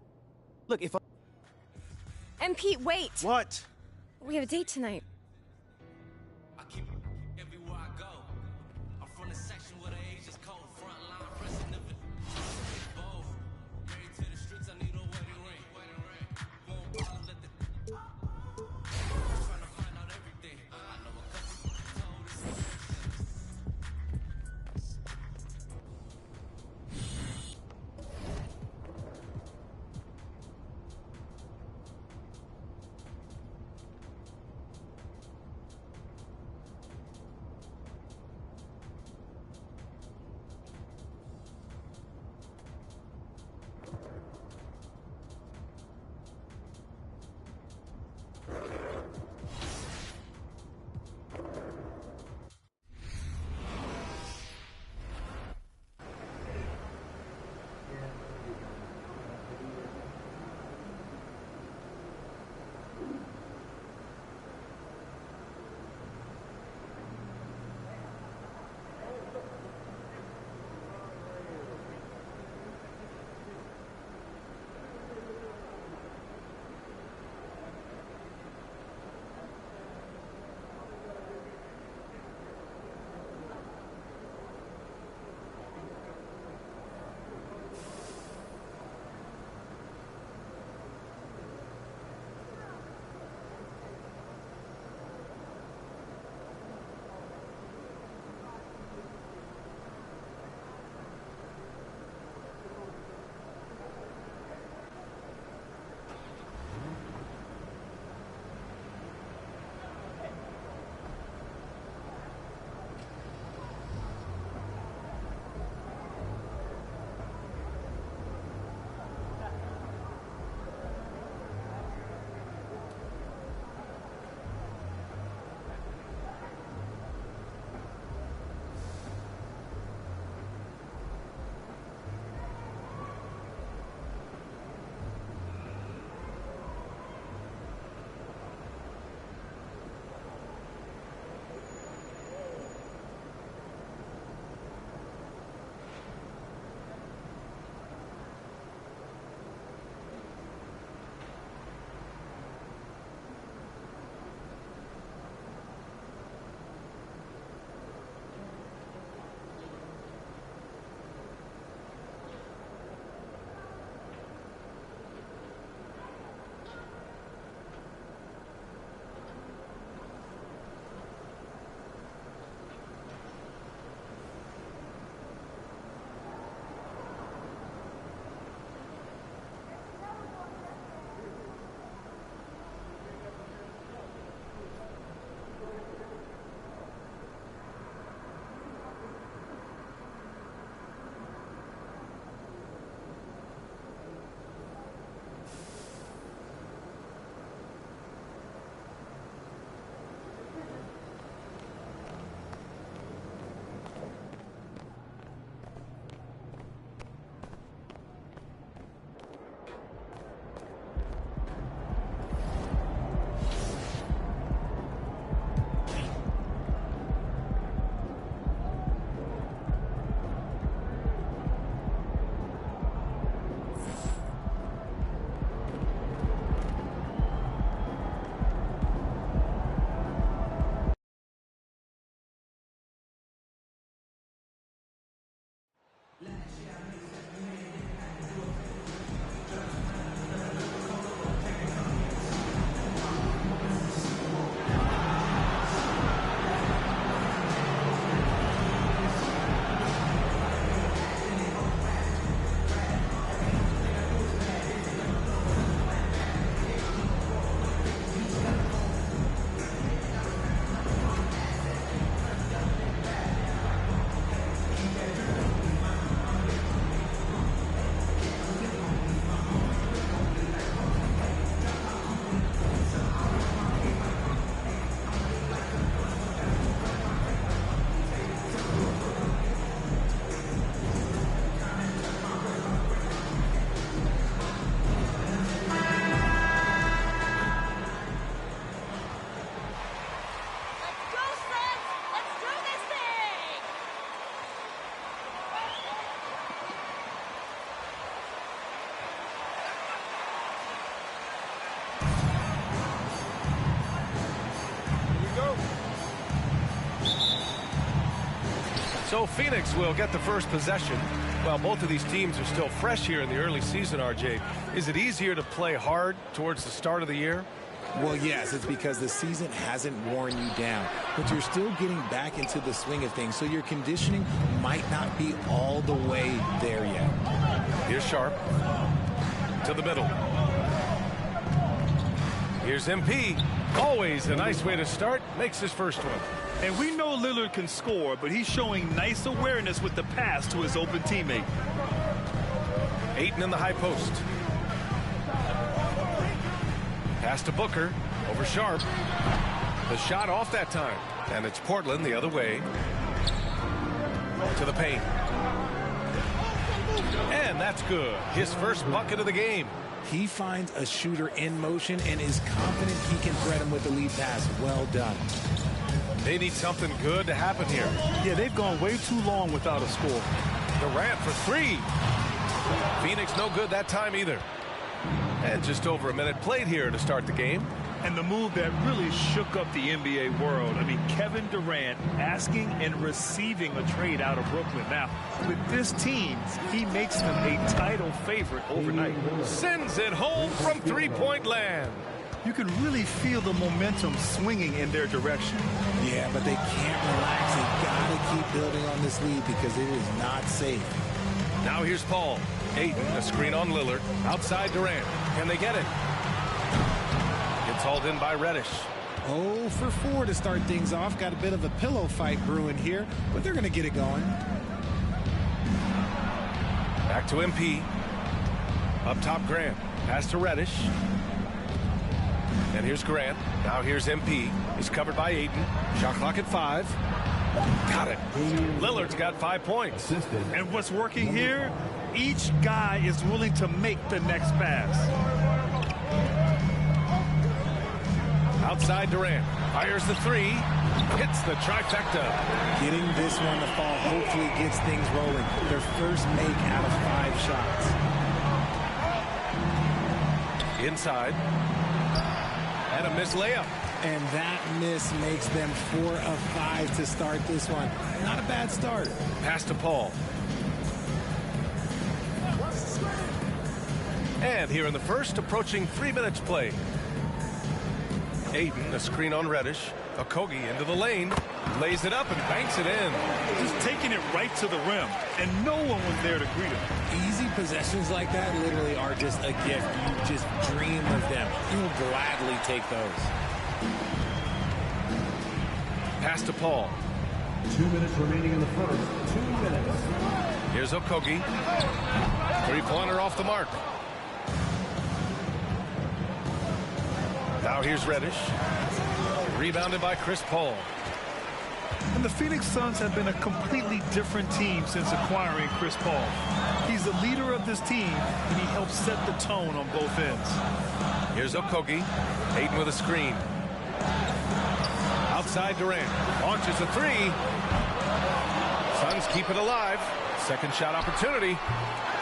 Speaker 15: Look, if I...
Speaker 16: MP, wait!
Speaker 1: What?
Speaker 16: We have a date tonight.
Speaker 7: So Phoenix will get the first possession. Well, both of these teams are still fresh here in the early season, RJ. Is it easier to play hard towards the start of the year?
Speaker 2: Well, yes, it's because the season hasn't worn you down, but you're still getting back into the swing of things, so your conditioning might not be all the way there yet.
Speaker 7: Here's Sharp to the middle. Here's MP. Always a nice way to start. Makes his first one.
Speaker 8: And we know Lillard can score, but he's showing nice awareness with the pass to his open teammate.
Speaker 7: Ayton in the high post. Pass to Booker. Over Sharp. The shot off that time. And it's Portland the other way. To the paint. And that's good. His first bucket of the game.
Speaker 2: He finds a shooter in motion and is confident he can thread him with the lead pass. Well done.
Speaker 7: They need something good to happen here.
Speaker 8: Yeah, they've gone way too long without a score.
Speaker 7: Durant for three. Phoenix no good that time either. And just over a minute played here to start the game.
Speaker 8: And the move that really shook up the NBA world. I mean, Kevin Durant asking and receiving a trade out of Brooklyn. Now, with this team, he makes them a title favorite overnight.
Speaker 7: Sends it home from three-point land.
Speaker 8: You can really feel the momentum swinging in their direction.
Speaker 2: Yeah, but they can't relax. They gotta keep building on this lead because it is not safe.
Speaker 7: Now here's Paul. Ayton, a screen on Lillard. Outside Durant. Can they get it? Gets hauled in by Reddish.
Speaker 2: 0 for 4 to start things off. Got a bit of a pillow fight brewing here, but they're going to get it going.
Speaker 7: Back to MP. Up top, Grant. Pass to Reddish. And here's Grant. Now here's MP. He's covered by Ayton. Shot clock at 5. Got it. Lillard's got 5 points.
Speaker 8: And what's working here? Each guy is willing to make the next pass.
Speaker 7: Outside Durant. Fires the three. Hits the trifecta.
Speaker 2: Getting this one to fall hopefully gets things rolling. Their first make out of 5 shots.
Speaker 7: Inside. And a missed layup.
Speaker 2: And that miss makes them 4 of 5 to start this one. Not a bad start.
Speaker 7: Pass to Paul. And here in the first, approaching 3 minutes play. Ayton, a screen on Reddish. Okogie into the lane. Lays it up and banks it in.
Speaker 8: Just taking it right to the rim. And no one was there to greet him.
Speaker 2: Easy possessions like that literally are just a gift. You just dream of them. You'll gladly take those.
Speaker 7: Pass to Paul.
Speaker 10: 2 minutes remaining in the first. 2 minutes.
Speaker 7: Here's Okogie. Three-pointer off the mark. Now here's Reddish. Rebounded by Chris Paul.
Speaker 8: And the Phoenix Suns have been a completely different team since acquiring Chris Paul. He's the leader of this team, and he helps set the tone on both ends.
Speaker 7: Here's Okogie. Ayton with a screen. Outside Durant. Launches a three. Suns keep it alive. Second shot opportunity.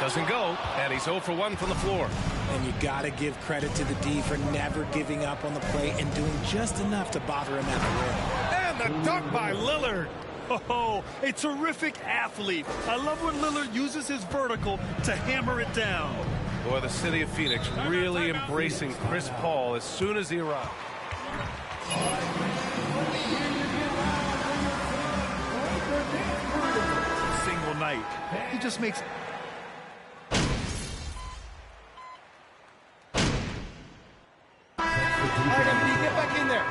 Speaker 7: Doesn't go. And he's 0 for 1 from the floor.
Speaker 2: And you got to give credit to the D for never giving up on the play and doing just enough to bother him at the rim.
Speaker 7: And the dunk by Lillard.
Speaker 8: Oh, a terrific athlete. I love when Lillard uses his vertical to hammer it down.
Speaker 7: Boy, the city of Phoenix really embracing Chris Paul as soon as he arrived.
Speaker 8: Single night. He just makes...
Speaker 15: All right, MD, get back in there.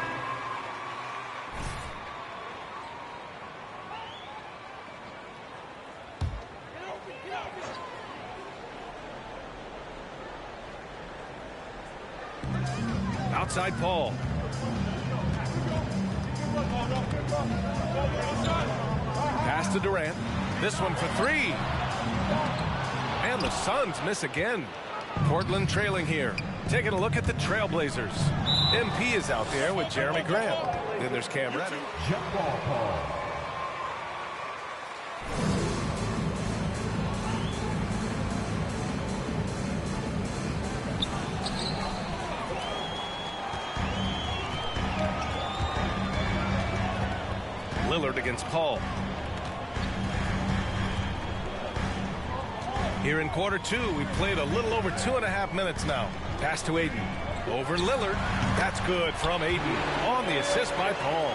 Speaker 7: Outside Paul. Pass to Durant. This one for 3. And the Suns miss again. Portland trailing here. Taking a look at the Trailblazers. MP is out there with Jeremy Grant. Then there's Cam Reddish.
Speaker 10: Jump ball call.
Speaker 7: Lillard against Paul. Here in quarter two, we've played a little over 2.5 minutes now. Pass to Ayton. Over Lillard. That's good from Ayton on the assist by Paul.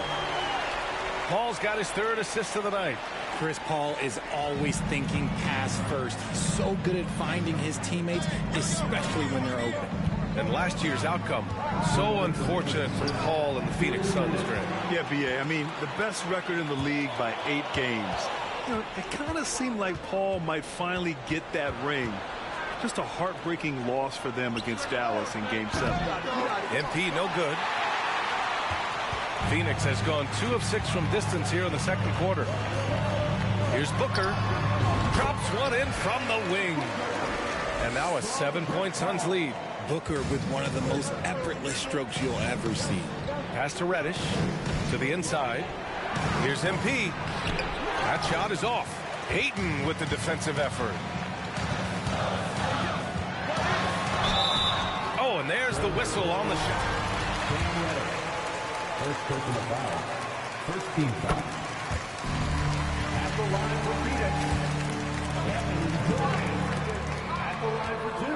Speaker 7: Paul's got his 3rd assist of the night.
Speaker 2: Chris Paul is always thinking pass first. He's so good at finding his teammates, especially when they're open.
Speaker 7: And last year's outcome, so unfortunate for Paul and the Phoenix Suns, Greg.
Speaker 8: Yeah, B.A. I mean, the best record in the league by 8 games. You know, it kind of seemed like Paul might finally get that ring. Just a heartbreaking loss for them against Dallas in Game 7.
Speaker 7: MP no good. Phoenix has gone 2 of 6 from distance here in the second quarter. Here's Booker. Drops one in from the wing. And now a 7-point Suns lead.
Speaker 2: Booker with one of the most effortless strokes you'll ever see.
Speaker 7: Pass to Reddish. To the inside. Here's MP. That shot is off. Ayton with the defensive effort. Oh, and there's the whistle on the shot.
Speaker 10: First personal foul. First team foul. At the line for Phoenix. At the line for 2.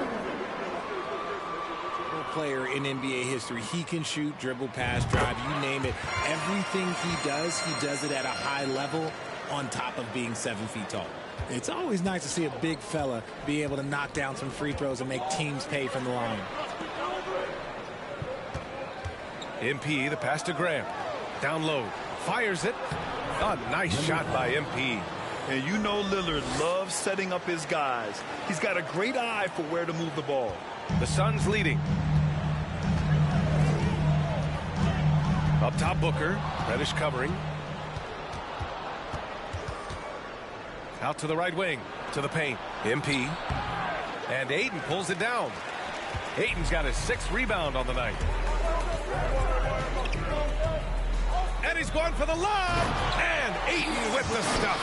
Speaker 2: Player in NBA history. He can shoot, dribble, pass, drive, you name it. Everything he does it at a high level on top of being 7 feet tall. It's always nice to see a big fella be able to knock down some free throws and make teams pay from the line.
Speaker 7: MP, the pass to Graham. Down low. Fires it. A nice shot by MP.
Speaker 8: And you know Lillard loves setting up his guys. He's got a great eye for where to move the ball.
Speaker 7: The Suns leading. Up top, Booker. Reddish covering. Out to the right wing. To the paint. MP. And Ayton pulls it down. Ayton's got his 6th rebound on the night. And he's going for the lob. And Ayton with the stuff.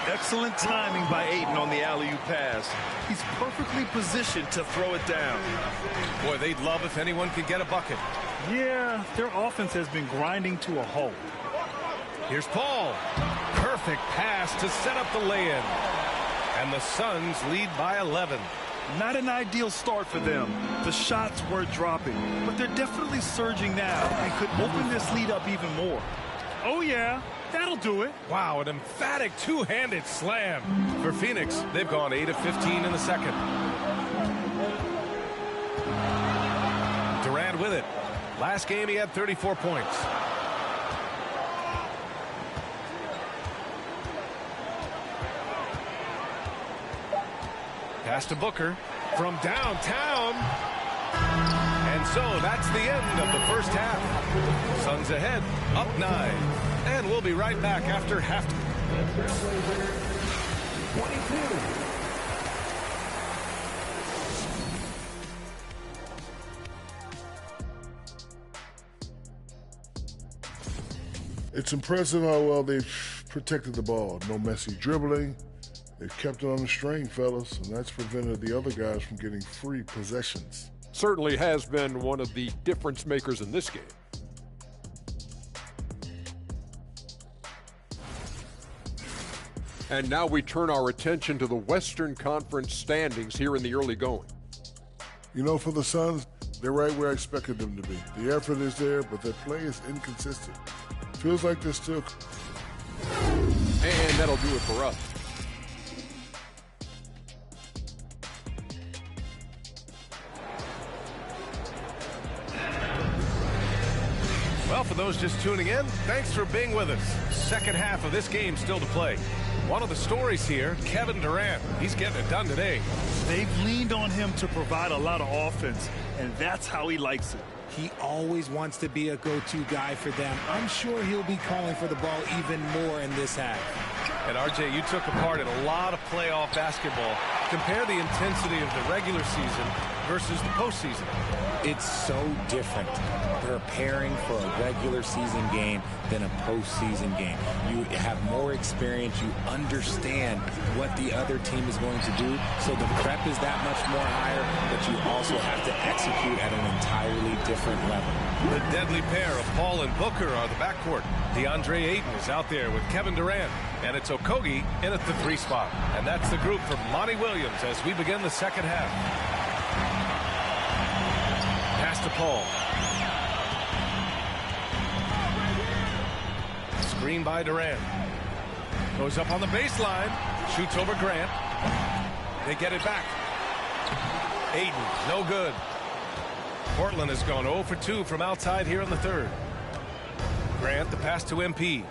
Speaker 8: Excellent timing by Ayton on the alley-oop pass. He's perfectly positioned to throw it down.
Speaker 7: Boy, they'd love if anyone could get a bucket.
Speaker 8: Yeah, their offense has been grinding to a halt.
Speaker 7: Here's Paul. Perfect pass to set up the lay-in. And the Suns lead by 11.
Speaker 8: Not an ideal start for them. The shots weren't dropping, but they're definitely surging now and could open this lead up even more. Oh, yeah. That'll do it.
Speaker 7: Wow, an emphatic two-handed slam. For Phoenix, they've gone 8 of 15 in the second. Durant with it. Last game, he had 34 points. Pass to Booker from downtown. And so that's the end of the first half. Suns ahead, up 9. And we'll be right back after halftime.
Speaker 10: 22.
Speaker 21: It's impressive how well they've protected the ball. No messy dribbling. They've kept it on the string, fellas, and that's prevented the other guys from getting free possessions.
Speaker 11: Certainly has been one of the difference makers in this game. And now we turn our attention to the Western Conference standings here in the early going.
Speaker 21: You know, for the Suns, they're right where I expected them to be. The effort is there, but their play is inconsistent. Feels like they're still...
Speaker 11: And that'll do it for us.
Speaker 7: Well, for those just tuning in, thanks for being with us. Second half of this game still to play. One of the stories here, Kevin Durant. He's getting it done today.
Speaker 8: They've leaned on him to provide a lot of offense, and that's how he likes it.
Speaker 2: He always wants to be a go-to guy for them. I'm sure he'll be calling for the ball even more in this half.
Speaker 7: And RJ, you took a part in a lot of playoff basketball. Compare the intensity of the regular season versus the postseason.
Speaker 2: It's so different preparing for a regular season game than a postseason game. You have more experience. You understand what the other team is going to do. So the prep is that much more higher, but you also have to execute at an entirely different level.
Speaker 7: The deadly pair of Paul and Booker are the backcourt. DeAndre Ayton is out there with Kevin Durant. And it's Okogie in at the 3 spot. And that's the group from Monty Williams as we begin the second half. Pass to Paul. Screen by Durant. Goes up on the baseline. Shoots over Grant. They get it back. Ayton, no good. Portland has gone 0 for 2 from outside here in the third. Grant, the pass to MP.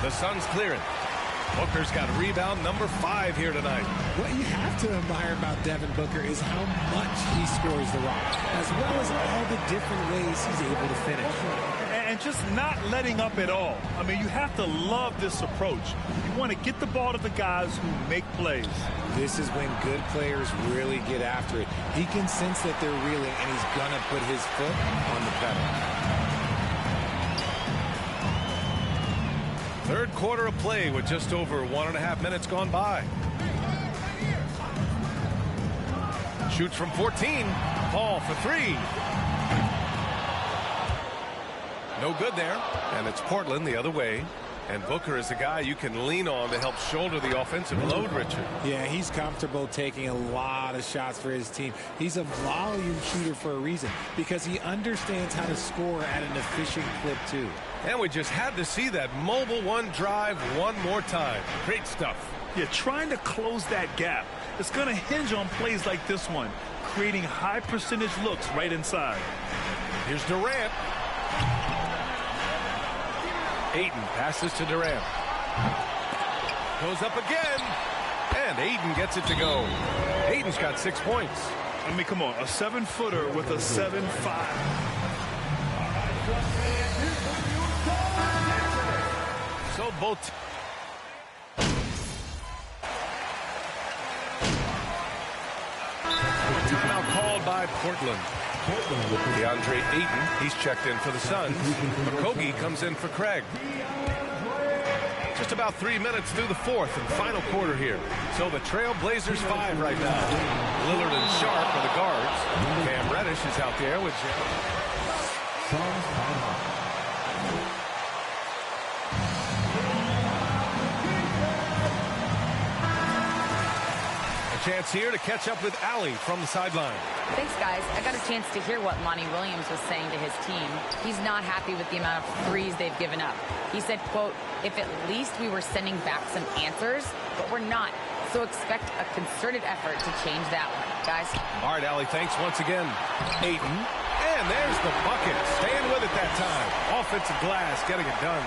Speaker 7: The Suns clear it. Booker's got rebound number 5 here tonight.
Speaker 2: What you have to admire about Devin Booker is how much he scores the rock, as well as all the different ways he's able to finish.
Speaker 8: And just not letting up at all. I mean, you have to love this approach. You want to get the ball to the guys who make plays.
Speaker 2: This is when good players really get after it. He can sense that they're reeling, and he's going to put his foot on the pedal.
Speaker 7: Third quarter of play with just over 1.5 minutes gone by. Shoots from 14. Paul for 3. No good there. And it's Portland the other way. And Booker is the guy you can lean on to help shoulder the offensive load, Richard.
Speaker 2: Yeah, he's comfortable taking a lot of shots for his team. He's a volume shooter for a reason, because he understands how to score at an efficient clip, too.
Speaker 7: And we just had to see that mobile one drive one more time. Great stuff.
Speaker 8: Yeah, trying to close that gap. It's going to hinge on plays like this one, creating high percentage looks right inside.
Speaker 7: Here's Durant. Ayton passes to Durant. Goes up again. And Ayton gets it to go. Ayton's got 6 points.
Speaker 8: I mean, come on. A 7-footer with a 7-5.
Speaker 7: So both. Timeout called by Portland. DeAndre Ayton, he's checked in for the Suns. Okogie comes in for Craig. Just about 3 minutes through the fourth and final quarter here. So the Trail Blazers 5 right now. Lillard and Sharp are the guards. Cam Reddish is out there with chance here to catch up with Allie from the sideline.
Speaker 5: Thanks, guys. I got a chance to hear what Monty Williams was saying to his team. He's not happy with the amount of threes they've given up. He said, quote, if at least we were sending back some answers, but we're not. So expect a concerted effort to change that one, guys.
Speaker 7: All right, Allie, thanks once again. Ayton. And there's the bucket. Staying with it that time. Offensive glass, getting it done.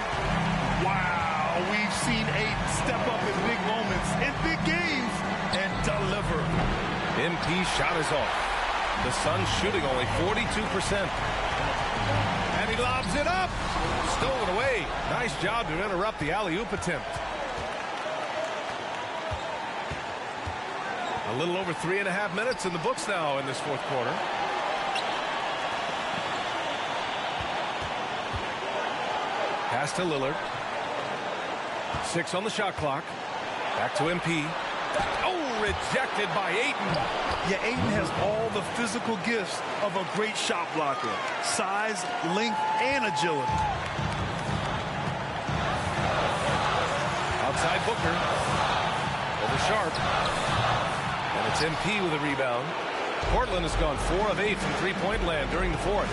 Speaker 8: Wow, we've seen Ayton step up in big moments, in big games, and deliver.
Speaker 7: MP shot is off. The Suns shooting only 42%. And he lobs it up. Stolen away. Nice job to interrupt the alley-oop attempt. A little over 3.5 minutes in the books now in this fourth quarter. Pass to Lillard. 6 on the shot clock. Back to MP. Oh, rejected by Ayton.
Speaker 8: Yeah, Ayton has all the physical gifts of a great shot blocker. Size, length, and agility.
Speaker 7: Outside Booker. Over Sharp. And it's MP with a rebound. Portland has gone 4 of 8 from three-point land during the fourth.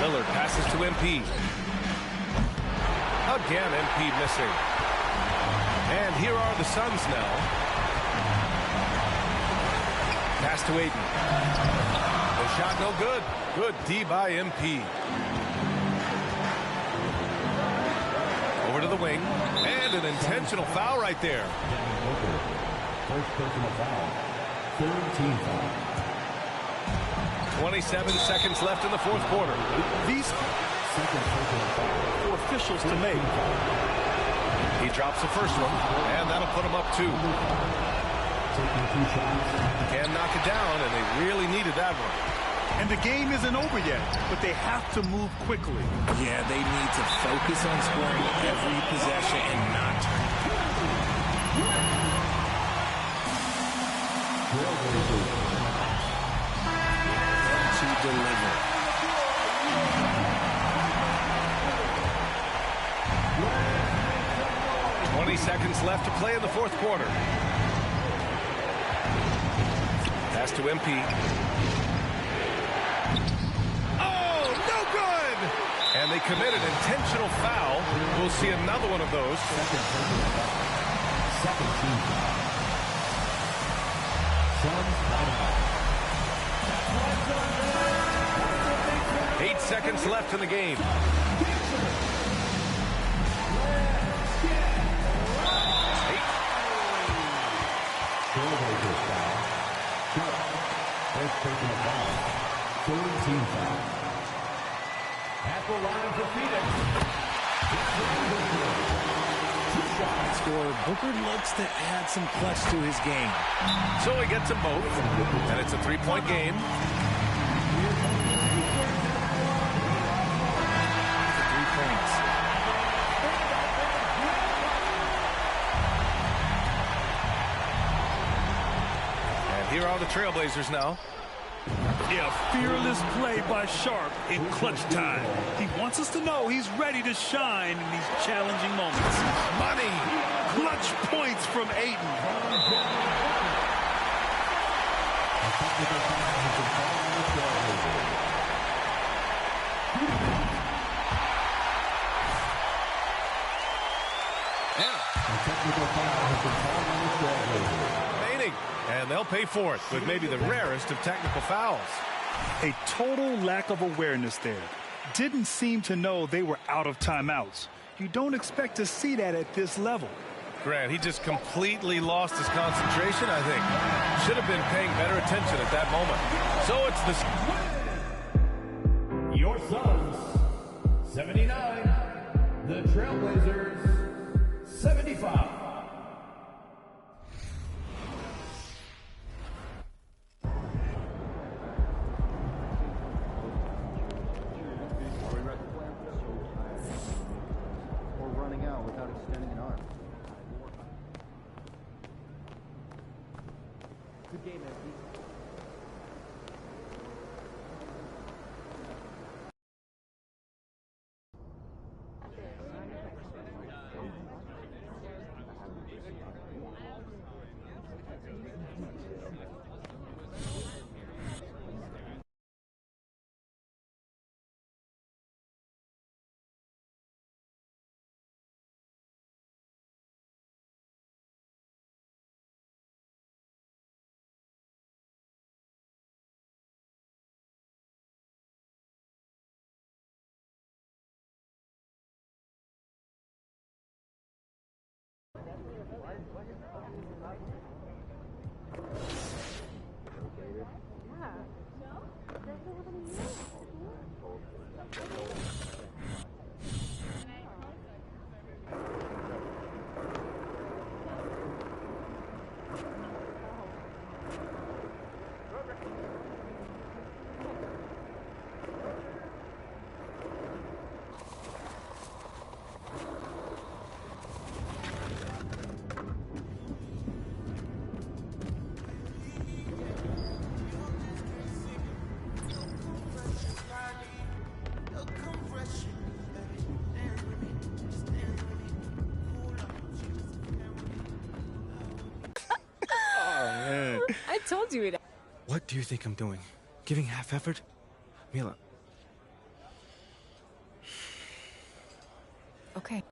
Speaker 7: Lillard passes to MP. Again, MP missing. And here are the Suns now. Pass to Ayton. The shot no good. Good D by MP. Over to the wing. And an intentional foul right there.
Speaker 10: First personal foul. Third team foul.
Speaker 7: 27 seconds left in the fourth quarter.
Speaker 8: These for officials to make.
Speaker 7: He drops the first one, and that'll put him up 2. Can knock it down, and they really needed that one.
Speaker 8: And the game isn't over yet, but they have to move quickly.
Speaker 2: Yeah, they need to focus on scoring every possession and not turn it to deliver.
Speaker 7: 20 seconds left to play in the fourth quarter. Pass to MP. Oh, no good! And they commit an intentional foul. We'll see another one of those.
Speaker 10: Second team foul. Suns timeout.
Speaker 7: 8 seconds left in the game.
Speaker 10: Trailblazers foul. Sharp. Both taking a foul. Third team foul. At the line for Phoenix.
Speaker 2: Scorer Booker looks to add some clutch to his game.
Speaker 7: So he gets them both, and it's a 3-point game.
Speaker 2: 3 points.
Speaker 7: And here are the Trailblazers now.
Speaker 8: Yeah, fearless play by Sharp in clutch time. He wants us to know he's ready to shine in these challenging moments.
Speaker 7: Money!
Speaker 8: Clutch points from Ayton.
Speaker 7: Remaining, and they'll pay for it with maybe the rarest of technical fouls.
Speaker 8: A total lack of awareness there. Didn't seem to know they were out of timeouts. You don't expect to see that at this level.
Speaker 7: Grant, he just completely lost his concentration, I think. Should have been paying better attention at that moment. So it's the...
Speaker 10: Your Suns, 79. The Trailblazers, 75.
Speaker 14: Running out without extending an arm. Good game, MP.
Speaker 3: I told you it.
Speaker 1: What do you think I'm doing? Giving half effort? Mila.
Speaker 3: Okay.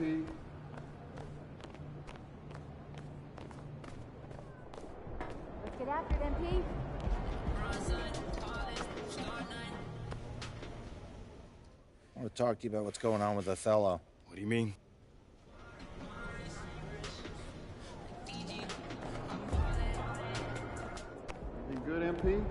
Speaker 14: MP.
Speaker 6: Let's get after it, MP.
Speaker 22: I want to talk to you about what's going on with Othello.
Speaker 1: What do you mean?
Speaker 14: You good, MP?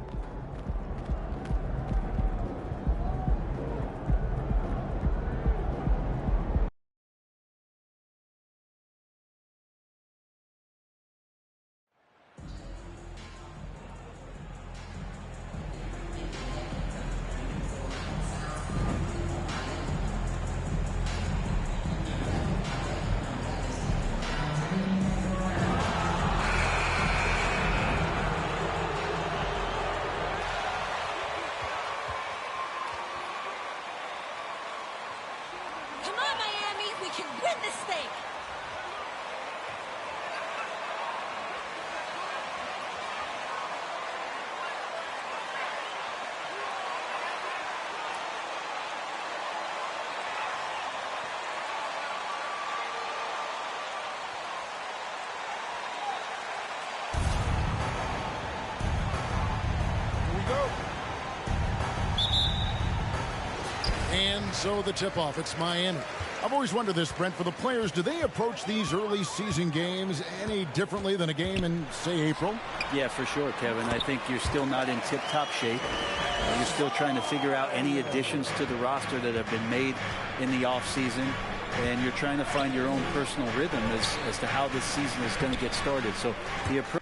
Speaker 6: Come on, Miami. We can win this thing.
Speaker 18: And so the tip-off, it's Miami. I've always wondered this, Brent, for the players, do they approach these early season games any differently than a game in, say, April?
Speaker 9: Yeah, for sure, Kevin. I think you're still not in tip-top shape. You're still trying to figure out any additions to the roster that have been made in the offseason, and you're trying to find your own personal rhythm as to how this season is going to get started. So the approach